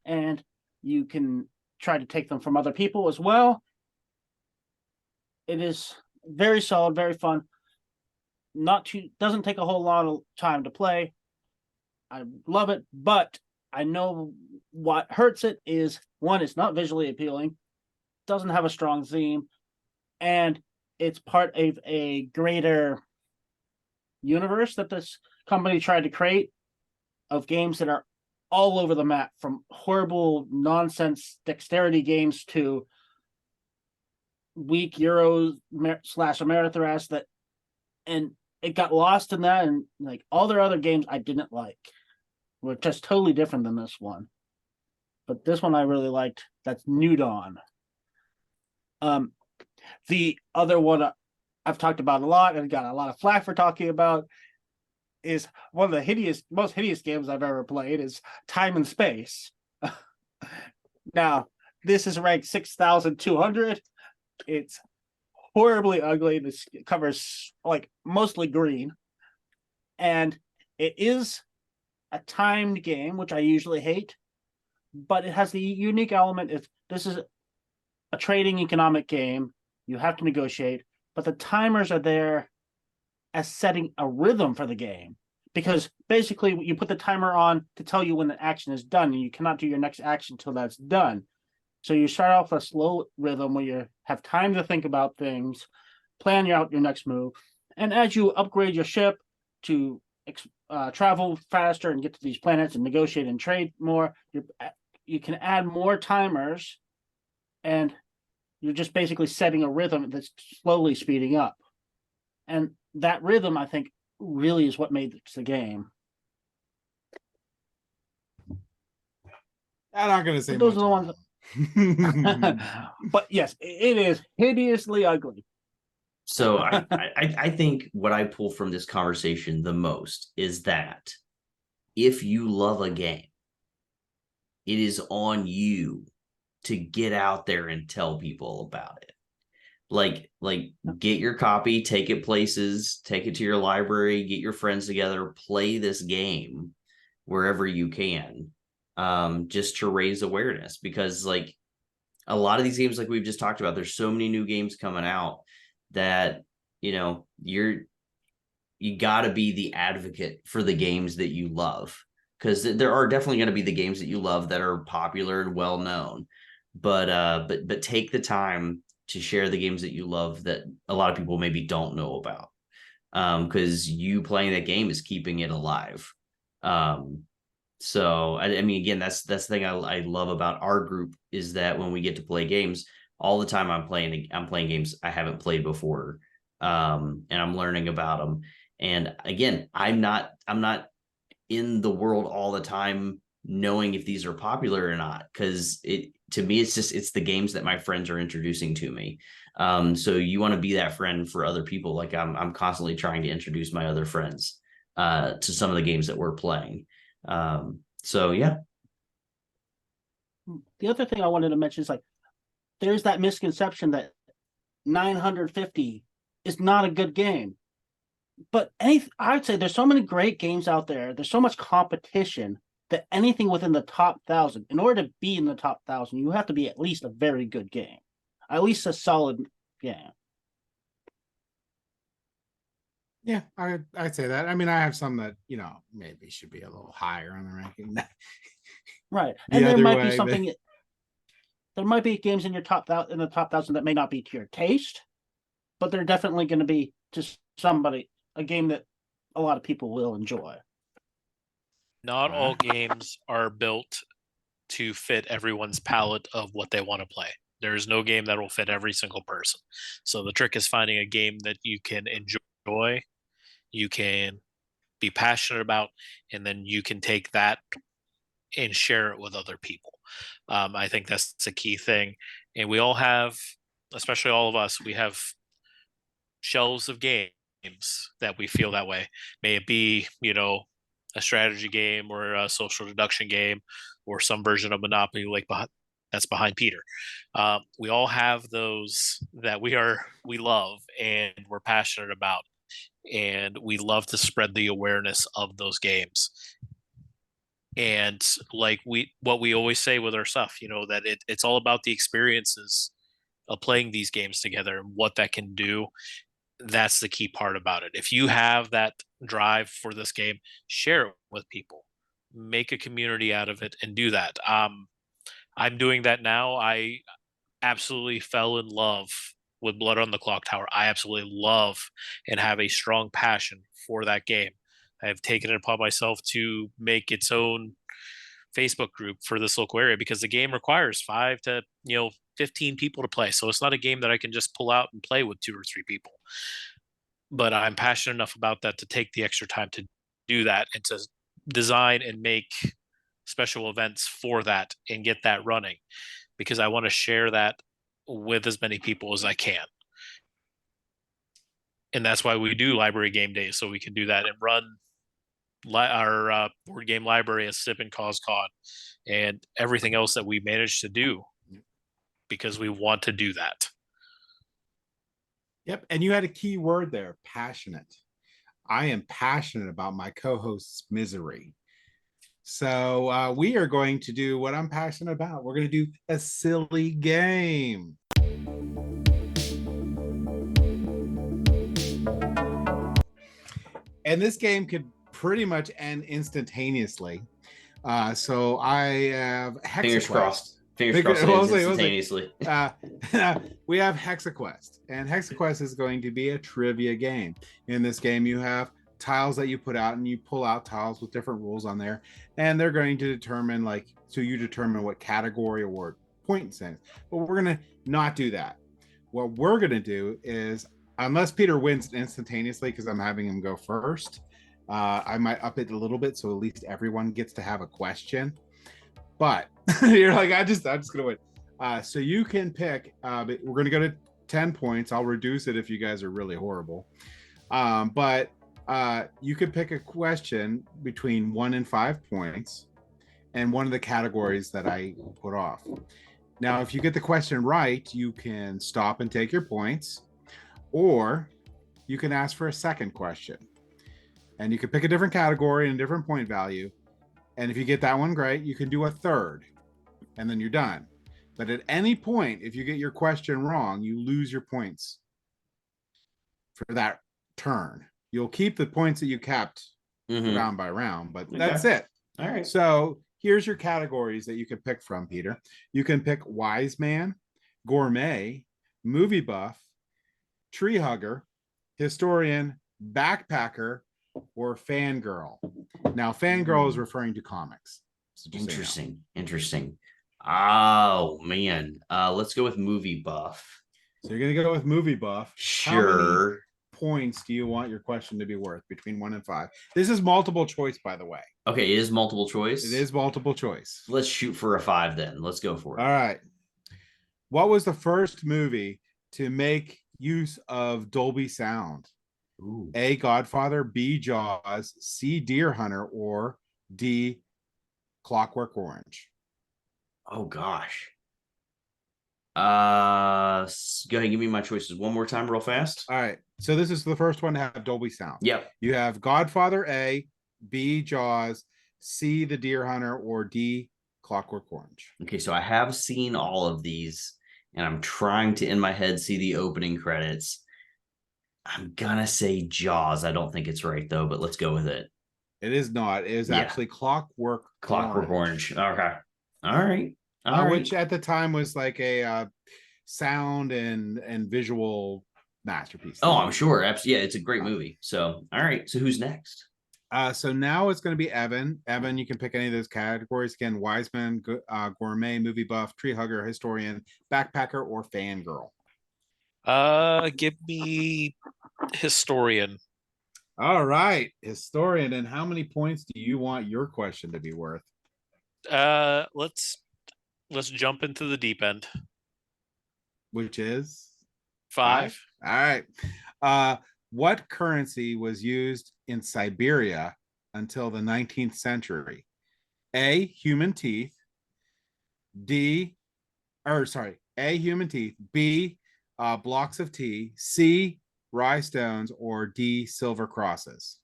and you can try to take them from other people as well. It is very solid, very fun. Doesn't take a whole lot of time to play. I love it, but I know what hurts it is, one, it's not visually appealing, doesn't have a strong theme, and it's part of a greater universe that this company tried to create of games that are all over the map, from horrible nonsense dexterity games to weak Euros / Amerithras that, and it got lost in that, and like all their other games I didn't like were just totally different than this one. But this one I really liked. That's New Dawn. The other one I've talked about a lot and got a lot of flack for talking about is one of the most hideous games I've ever played is Time and Space. Now, this is ranked 6,200. It's horribly ugly. This covers like mostly green. And it is a timed game, which I usually hate, but it has the unique element. This is a trading economic game. You have to negotiate, but the timers are there as setting a rhythm for the game, because basically you put the timer on to tell you when the action is done, and you cannot do your next action until that's done. So you start off a slow rhythm where you have time to think about things, plan out your next move, and as you upgrade your ship to travel faster and get to these planets and negotiate and trade more, you can add more timers, and you're just basically setting a rhythm that's slowly speeding up. And that rhythm, I think, really is what made the game. I'm not going to say those much. Are the ones. But yes, it is hideously ugly. So I think what I pull from this conversation the most is that if you love a game, it is on you to get out there and tell people about it. Like get your copy, take it places, take it to your library, get your friends together, play this game wherever you can, just to raise awareness. Because like a lot of these games, like we've just talked about, there's so many new games coming out that, you got to be the advocate for the games that you love, because there are definitely going to be the games that you love that are popular and well known, but take the time to share the games that you love that a lot of people maybe don't know about, because you playing that game is keeping it alive. So I mean, again, that's the thing I love about our group, is that when we get to play games, all the time I'm playing games I haven't played before, and I'm learning about them. And again, I'm not in the world all the time knowing if these are popular or not, because to me it's the games that my friends are introducing to me. So you want to be that friend for other people. Like I'm constantly trying to introduce my other friends to some of the games that we're playing. So yeah. The other thing I wanted to mention is like there's that misconception that 950 is not a good game. But I would say there's so many great games out there. There's so much competition that anything within the top 1,000, in order to be in the top 1,000, you have to be at least a very good game, at least a solid game. Yeah, I'd say that. I mean, I have some that maybe should be a little higher on the ranking. Right. The And there other might be way, but something there might be games in your in the top 1,000 that may not be to your taste, but they're definitely going to be just a game that a lot of people will enjoy. Not all games are built to fit everyone's palette of what they want to play. There's no game that will fit every single person. So the trick is finding a game that you can enjoy, you can be passionate about, and then you can take that and share it with other people. I think that's a key thing. And we all have, especially all of us, we have shelves of games that we feel that way. May it be, a strategy game or a social deduction game or some version of Monopoly like that's behind Peter. We all have those that we love and we're passionate about, and we love to spread the awareness of those games. And like what we always say with our stuff, that it's all about the experiences of playing these games together and what that can do. That's the key part about it. If you have that drive for this game, share it with people, make a community out of it, and do that. I'm doing that now. I absolutely fell in love with Blood on the Clock Tower. I absolutely love and have a strong passion for that game. I have taken it upon myself to make its own Facebook group for this local area because the game requires 5 to 15 people to play. So it's not a game that I can just pull out and play with 2 or 3 people. But I'm passionate enough about that to take the extra time to do that and to design and make special events for that and get that running because I want to share that with as many people as I can. And that's why we do library game days, so we can do that and run our board game library as SIP and CauseCon and everything else that we managed to do because we want to do that. Yep. And you had a key word there, passionate. I am passionate about my co-host's misery. So we are going to do what I'm passionate about. We're going to do a silly game. And this game could pretty much end instantaneously. So I have Hexaquest. Fingers crossed. Fingers crossed instantaneously. We have Hexaquest. And Hexaquest is going to be a trivia game. In this game, you have tiles that you put out and you pull out tiles with different rules on there. And they're going to determine, you determine what category or point things. But we're going to not do that. What we're going to do is, unless Peter wins instantaneously, because I'm having him go first, I might up it a little bit so at least everyone gets to have a question. But you're like, I'm just gonna win. So you can pick. We're gonna go to 10 points. I'll reduce it if you guys are really horrible. But you can pick a question between 1 and 5 points, and one of the categories that I put off. Now, if you get the question right, you can stop and take your points, or you can ask for a second question, and you can pick a different category and a different point value. And if you get that one great, you can do a third, and then you're done. But at any point, if you get your question wrong, you lose your points for that turn. You'll keep the points that you kept round by round, but that's it. All right. So here's your categories that you can pick from, Peter. You can pick Wise Man, Gourmet, Movie Buff, Tree Hugger, Historian, Backpacker, or Fangirl. Now, Fangirl is referring to comics. So Interesting. Oh man. Let's go with Movie Buff. So you're gonna go with Movie Buff. Sure. How many points do you want your question to be worth between 1 and 5? This is multiple choice, by the way. Okay, it is multiple choice. It is multiple choice. Let's shoot for a 5 then. Let's go for it. All right. What was the first movie to make use of Dolby sound? Ooh. A, Godfather, B, Jaws, C, Deer Hunter, or D, Clockwork Orange? Oh gosh. Go ahead and give me my choices one more time real fast. All right. So this is the first one to have Dolby sound. Yep. You have Godfather A, B, Jaws, C, The Deer Hunter, or D, Clockwork Orange. Okay, so I have seen all of these, and I'm trying to, in my head, see the opening credits. I'm gonna say Jaws. I don't think it's right though, but let's go with it. It is not. It is Yeah. actually Clockwork Clockwork Orange. Okay. All right. All right. Which at the time was like a sound and visual masterpiece. Oh, I'm sure. Absolutely. Yeah, it's a great movie. So, all right. So, who's next? So now it's going to be Evan. Evan, you can pick any of those categories. Again, Wiseman, gourmet, movie buff, tree hugger, historian, backpacker, or fangirl. Give me historian. All right, historian. And how many points do you want your question to be worth? Let's jump into the deep end. Which is 5. All right. What currency was used in Siberia until the 19th century? A, human teeth. A, human teeth. B, blocks of tea. C, rye stones. Or D, silver crosses.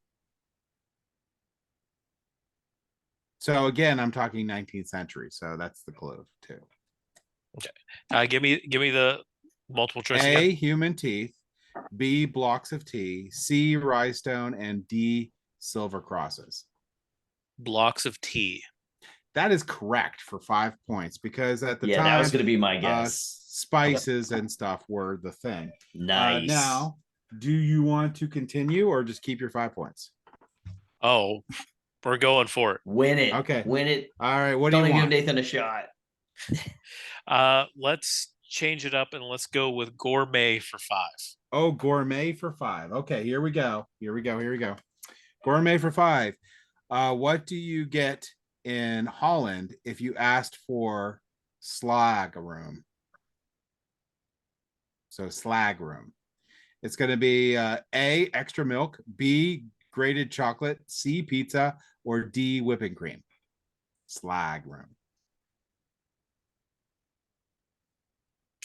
So again, I'm talking 19th century. So that's the clue too. Okay. Give me the multiple choice A, again. human teeth. B, blocks of tea. C, rye stone. And D, silver crosses. Blocks of tea. That is correct for 5 points because at the time that was going to be my guess. Spices and stuff were the thing. Nice. Now, do you want to continue or just keep your 5 points? Oh, we're going for it. Win it. Okay. Win it. All right. What Don't do you want? give Nathan a shot. Let's change it up and let's go with gourmet for 5. Oh, gourmet for 5. Okay, here we go. Gourmet for 5. What do you get in Holland if you asked for slag room? So slag room. It's going to be A, extra milk, B, grated chocolate, C, pizza, or D, whipping cream. Slag room.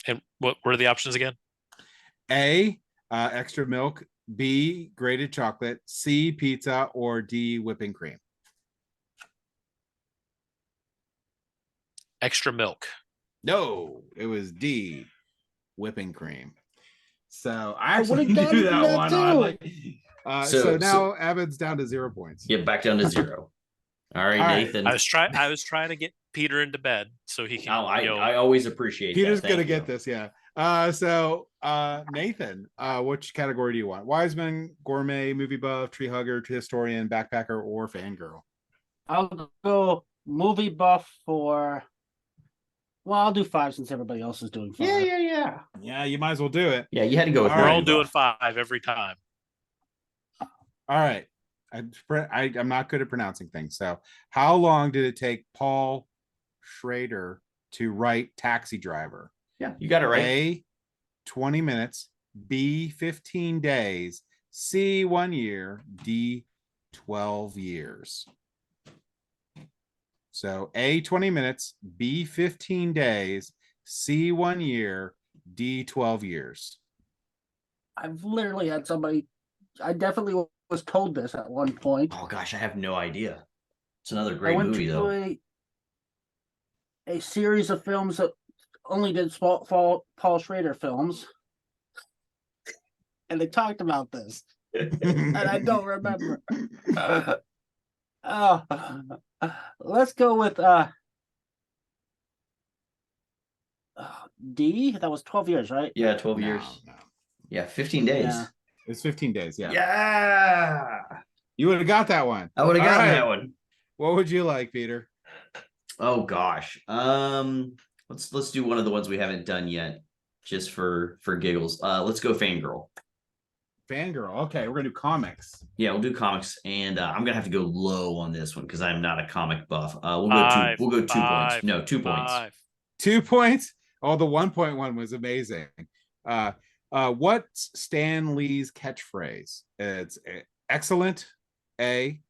And what were the options again? A, extra milk, B, grated chocolate, C, pizza, or D, whipping cream. Extra milk. No, it was D, whipping cream. So I actually would've do gotten that one too. oddly. So now So- Evan's down to 0 points. Yeah, back down to 0. All right, All right. Nathan. I was trying to get Peter into bed so he can. I always appreciate Peter's that. gonna Thank get you. this, yeah. So Nathan, which category do you want? Wiseman, gourmet, movie buff, tree hugger, tree historian, backpacker, or fangirl? I'll go movie buff for. Well, I'll do 5 since everybody else is doing 5. Yeah. Yeah, you might as well do it. Yeah, you had to go with All We're right. all movie doing buff. 5 every time. All right. I'm not good at pronouncing things. So how long did it take Paul Schrader to write Taxi Driver? Yeah, you got it right. A, 20 minutes, B, 15 days, C, 1 year, D, 12 years. So A, 20 minutes, B, 15 days, C, 1 year, D, 12 years. I've literally had somebody. I definitely was told this at one point. Oh gosh, I have no idea. It's another I great went movie to though. a series of films that only did Paul Schrader films, and they talked about this, and I don't remember. Let's go with D. That was 12 years, right? Yeah, 12 years. No. Yeah, 15 days. Yeah. It's 15 days. Yeah. Yeah. You would have got that one. I would have All gotten right. that one. What would you like, Peter? Oh gosh. Let's do one of the ones we haven't done yet, just for giggles. Let's go Fangirl. Fangirl. Okay, we're gonna do comics. Yeah, we'll do comics, and I'm gonna have to go low on this one because I'm not a comic buff. We'll Five, go 2 five, points. No, 2 points. 5. 2 points. Oh, the 1.1 was amazing. What's Stan Lee's catchphrase? It's excellent, A,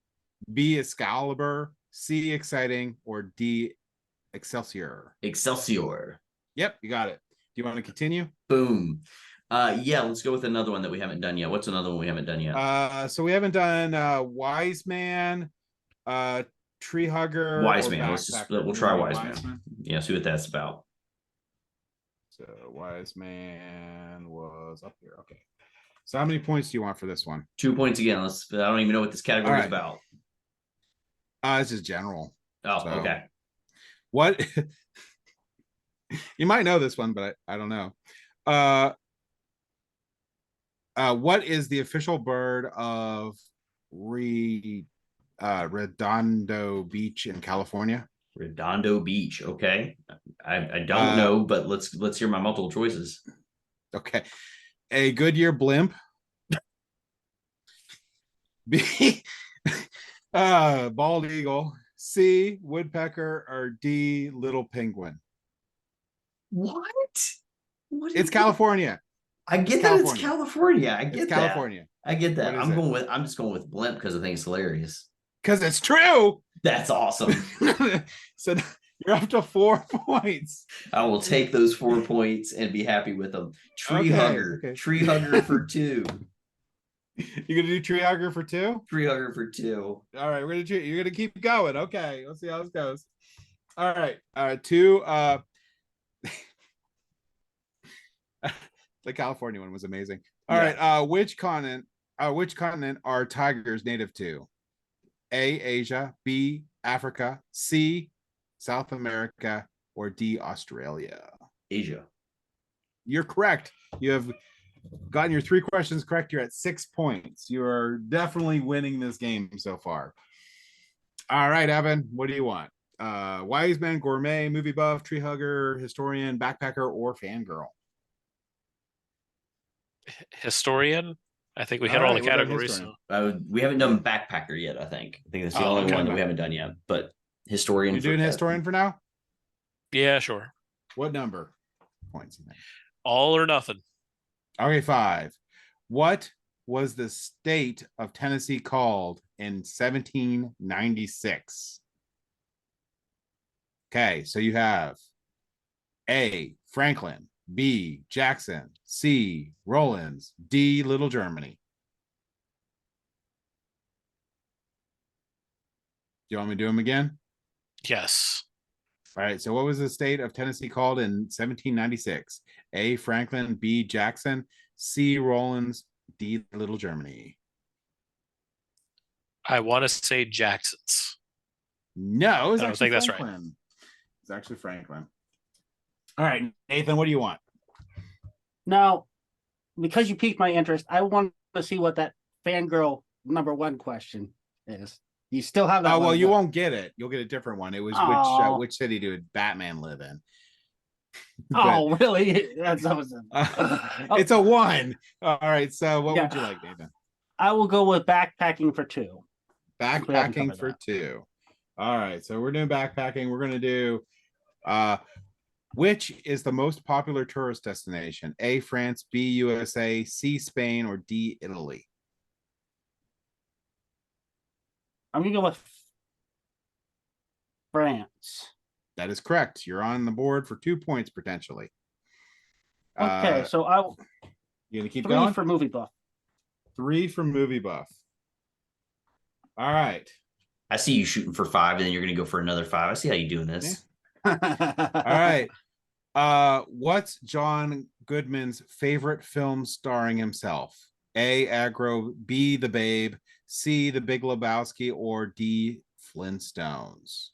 B, Excalibur, C, exciting, or D, Excelsior. Excelsior. Yep, you got it. Do you want to continue? Boom. Yeah, let's go with another one that we haven't done yet. What's another one we haven't done yet? So we haven't done Wise Man, Tree Hugger. Wise or Man. Backpacker. We'll try Wise Man. Man. Yeah, see what that's about. So Wise Man was up here. Okay. So how many points do you want for this one? 2 points again. I don't even know what this category is All right. about. This is general. Oh, So, okay. What you might know this one, but I don't know. What is the official bird of Redondo Beach in California? Redondo Beach. Okay. I don't know, but let's hear my multiple choices. Okay. A Goodyear blimp. B bald eagle. C woodpecker, or D little penguin. What? It's California. I get that it's California. I get that. California. I get that. What I'm just going with blimp because I think it's hilarious. Because it's true. That's awesome. So you're up to 4 points. I will take those 4 points and be happy with them. Tree hugger. Okay. Tree hugger for 2. You're gonna do tree hugger for 2? Tree hugger for 2. All right, you're gonna keep going. Okay, let's see how this goes. All right, 2. The California one was amazing. All right, which continent are tigers native to? A, Asia, B, Africa, C, South America, or D, Australia? Asia. You're correct. You have gotten your 3 questions correct. You're at 6 points. You are definitely winning this game so far. All right, Evan, what do you want? Wise man, gourmet, movie buff, tree hugger, historian, backpacker, or fangirl? Historian. I think we hit all the categories. We haven't done backpacker yet. I think that's the only one that we haven't done yet. But historian. You're doing historian for now? Yeah, sure. What number? Points. All or nothing. Okay, 5. What was the state of Tennessee called in 1796? Okay, so you have A, Franklin, B, Jackson, C, Rollins, D, Little Germany. Do you want me to do them again? Yes. All right, so what was the state of Tennessee called in 1796? A, Franklin, B, Jackson, C, Rollins, D, Little Germany. I want to say Jackson's. No, it was I don't think that's right. It's actually Franklin. All right, Nathan, what do you want? Now, because you piqued my interest, I want to see what that fangirl #1 question is. You still have that. Oh, well, you won't get it. You'll get a different one. It was which city did Batman live in? Oh, really? It's a 1. All right, so what would you like, Nathan? I will go with backpacking for 2. Backpacking for 2. All right, so we're doing backpacking. We're going to do which is the most popular tourist destination? A, France, B, USA, C, Spain, or D, Italy? I'm going to go with France. That is correct. You're on the board for 2 points potentially. Okay, so you gonna keep 3 going? for movie buff. 3 for movie buff. All right. I see you shooting for 5, and then you're going to go for another 5. I see how you're doing this. All right. What's John Goodman's favorite film starring himself? A, Aggro, B, The Babe, C, The Big Lebowski, or D, Flintstones?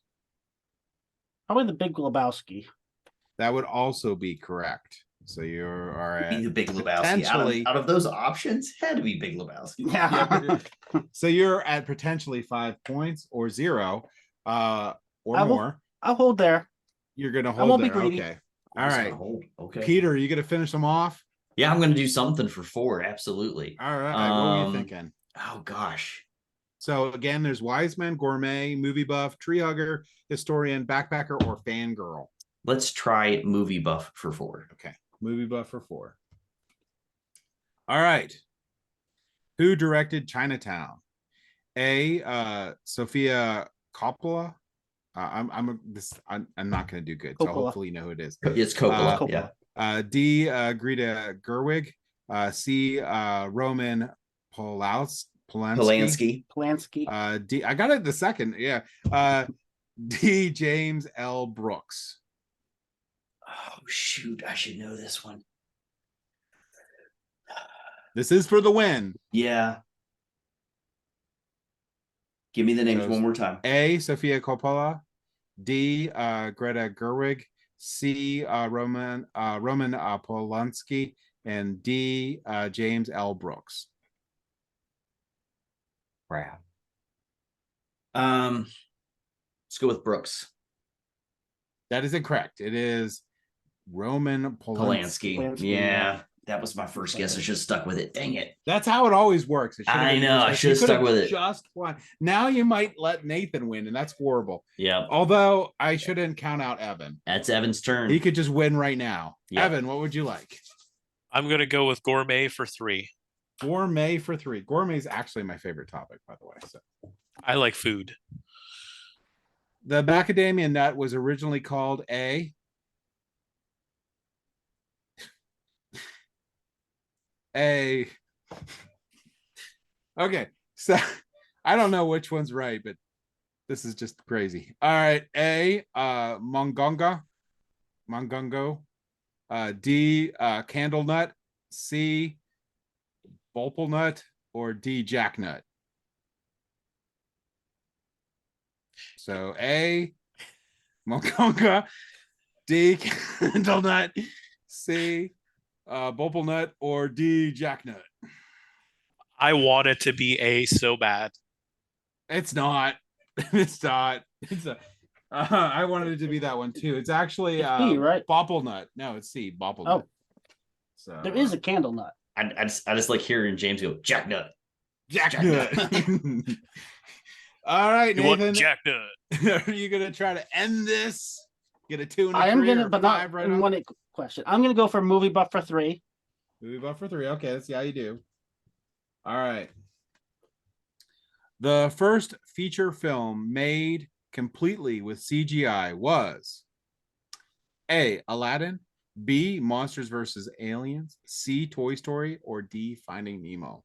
Probably The Big Lebowski. That would also be correct. So you're all right. Be The Big Lebowski. Out of those options, had to be Big Lebowski. Yeah. So you're at potentially 5 points or 0, or more. I'll hold there. You're gonna hold there. Okay. All right. Okay. Peter, you gonna finish them off? Yeah, I'm gonna do something for 4. Absolutely. All right. What were you thinking? Oh gosh. So again, there's wise man, gourmet, movie buff, tree hugger, historian, backpacker, or fangirl. Let's try movie buff for 4. Okay. Movie buff for 4. All right. Who directed Chinatown? A, Sophia Coppola. I'm not going to do good, so hopefully you know who it is. It's Coppola. Yeah. D, Greta Gerwig. C, Roman Polanski. D, I got it the second. Yeah. D, James L. Brooks. Oh shoot! I should know this one. This is for the win. Yeah. Give me the names So one more time. A. Sofia Coppola. D. Greta Gerwig. C. Roman Polanski. And D. James L. Brooks. Crap. Let's go with Brooks. That is incorrect. It is Roman Polanski. Polanski. Yeah, that was my first guess. I should have stuck with it. Dang it. That's how it always works. It I been know. yours. I should have You stuck could've with it. Just won. Now you might let Nathan win, and that's horrible. Yeah. Although I shouldn't count out Evan. That's Evan's turn. He could just win right now. Yep. Evan, what would you like? I'm going to go with gourmet for 3. Gourmet for 3. Gourmet is actually my favorite topic, by the way. So I like food. the macadamia nut was originally called A. Okay, so I don't know which one's right, but this is just crazy. All right, A, mongongo, D, candle nut, C, bulple nut, or D, jacknut. So A, mongongo, D, candle nut, C, bulple nut, or D, jacknut. I want it to be A so bad. It's not. It's not. It's a. I wanted it to be that one too. It's actually It's B, right? bopple nut. No, it's C, bopple nut. So There is a candle nut. I just like hearing James go, jacknut. jacknut. All right, You Nathan. want jacknut? Are you gonna try to end this? Get a 2 and a I am 3 gonna, or but 5 not right in on? one question. I'm gonna go for movie buff for 3. Movie buff for 3. Okay, let's see how you do. All right. The first feature film made completely with CGI was A, Aladdin, B, Monsters vs. Aliens, C, Toy Story, or D, Finding Nemo.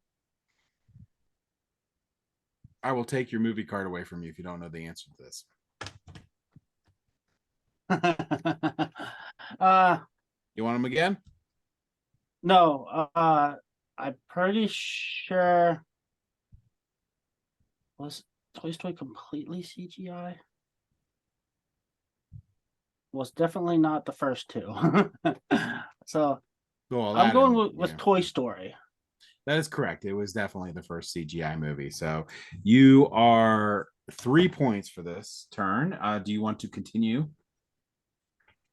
I will take your movie card away from you if you don't know the answer to this. You want them again? No, I'm pretty sure. Was Toy Story completely CGI? Was definitely not the first 2. So Well, I'm going Aladdin, with yeah. Toy Story. That is correct. It was definitely the first CGI movie. So you are 3 points for this turn. Do you want to continue?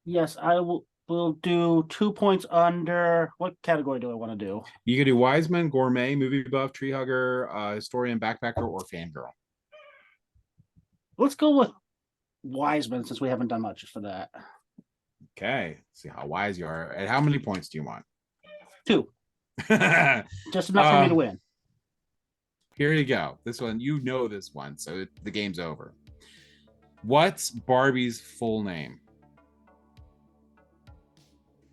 Yes, I will do 2 points under. What category do I want to do? You could do Wiseman, Gourmet, Movie Buff, Tree Hugger, Historian, Backpacker, or Fangirl. Let's go with Wiseman since we haven't done much for that. Okay. See how wise you are. And how many points do you want? 2. Just enough for me to win. Here you go. This one, you know this one, so the game's over. What's Barbie's full name?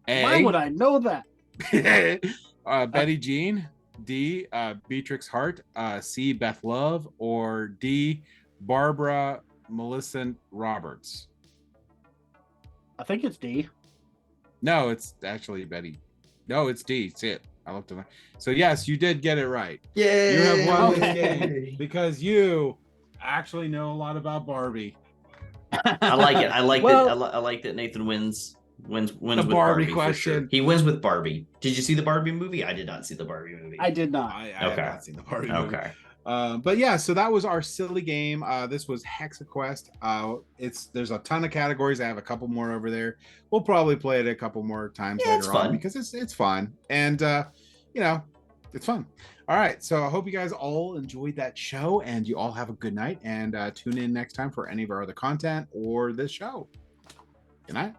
A, Why would I know that? Betty Jean, D, Beatrix Hart, C, Beth Love, or D, Barbara Millicent Roberts. I think it's D. No, it's actually Betty. No, it's D. See it. I looked at it. So yes, you did get it right. Yay! You have won this Okay. game because you actually know a lot about Barbie. I like it. I like Well- that. I like that Nathan wins with Barbie Barbie for question. sure. He wins with Barbie. Did you see the Barbie movie? I did not see the Barbie movie. I did not. I have Okay. not seen the Barbie movie. Okay. But yeah, so that was our silly game. This was HexaQuest. There's a ton of categories. I have a couple more over there. We'll probably play it a couple more times Yeah, it's later on fun. because it's fun and it's fun. All right, so I hope you guys all enjoyed that show and you all have a good night and tune in next time for any of our other content or this show. Good night.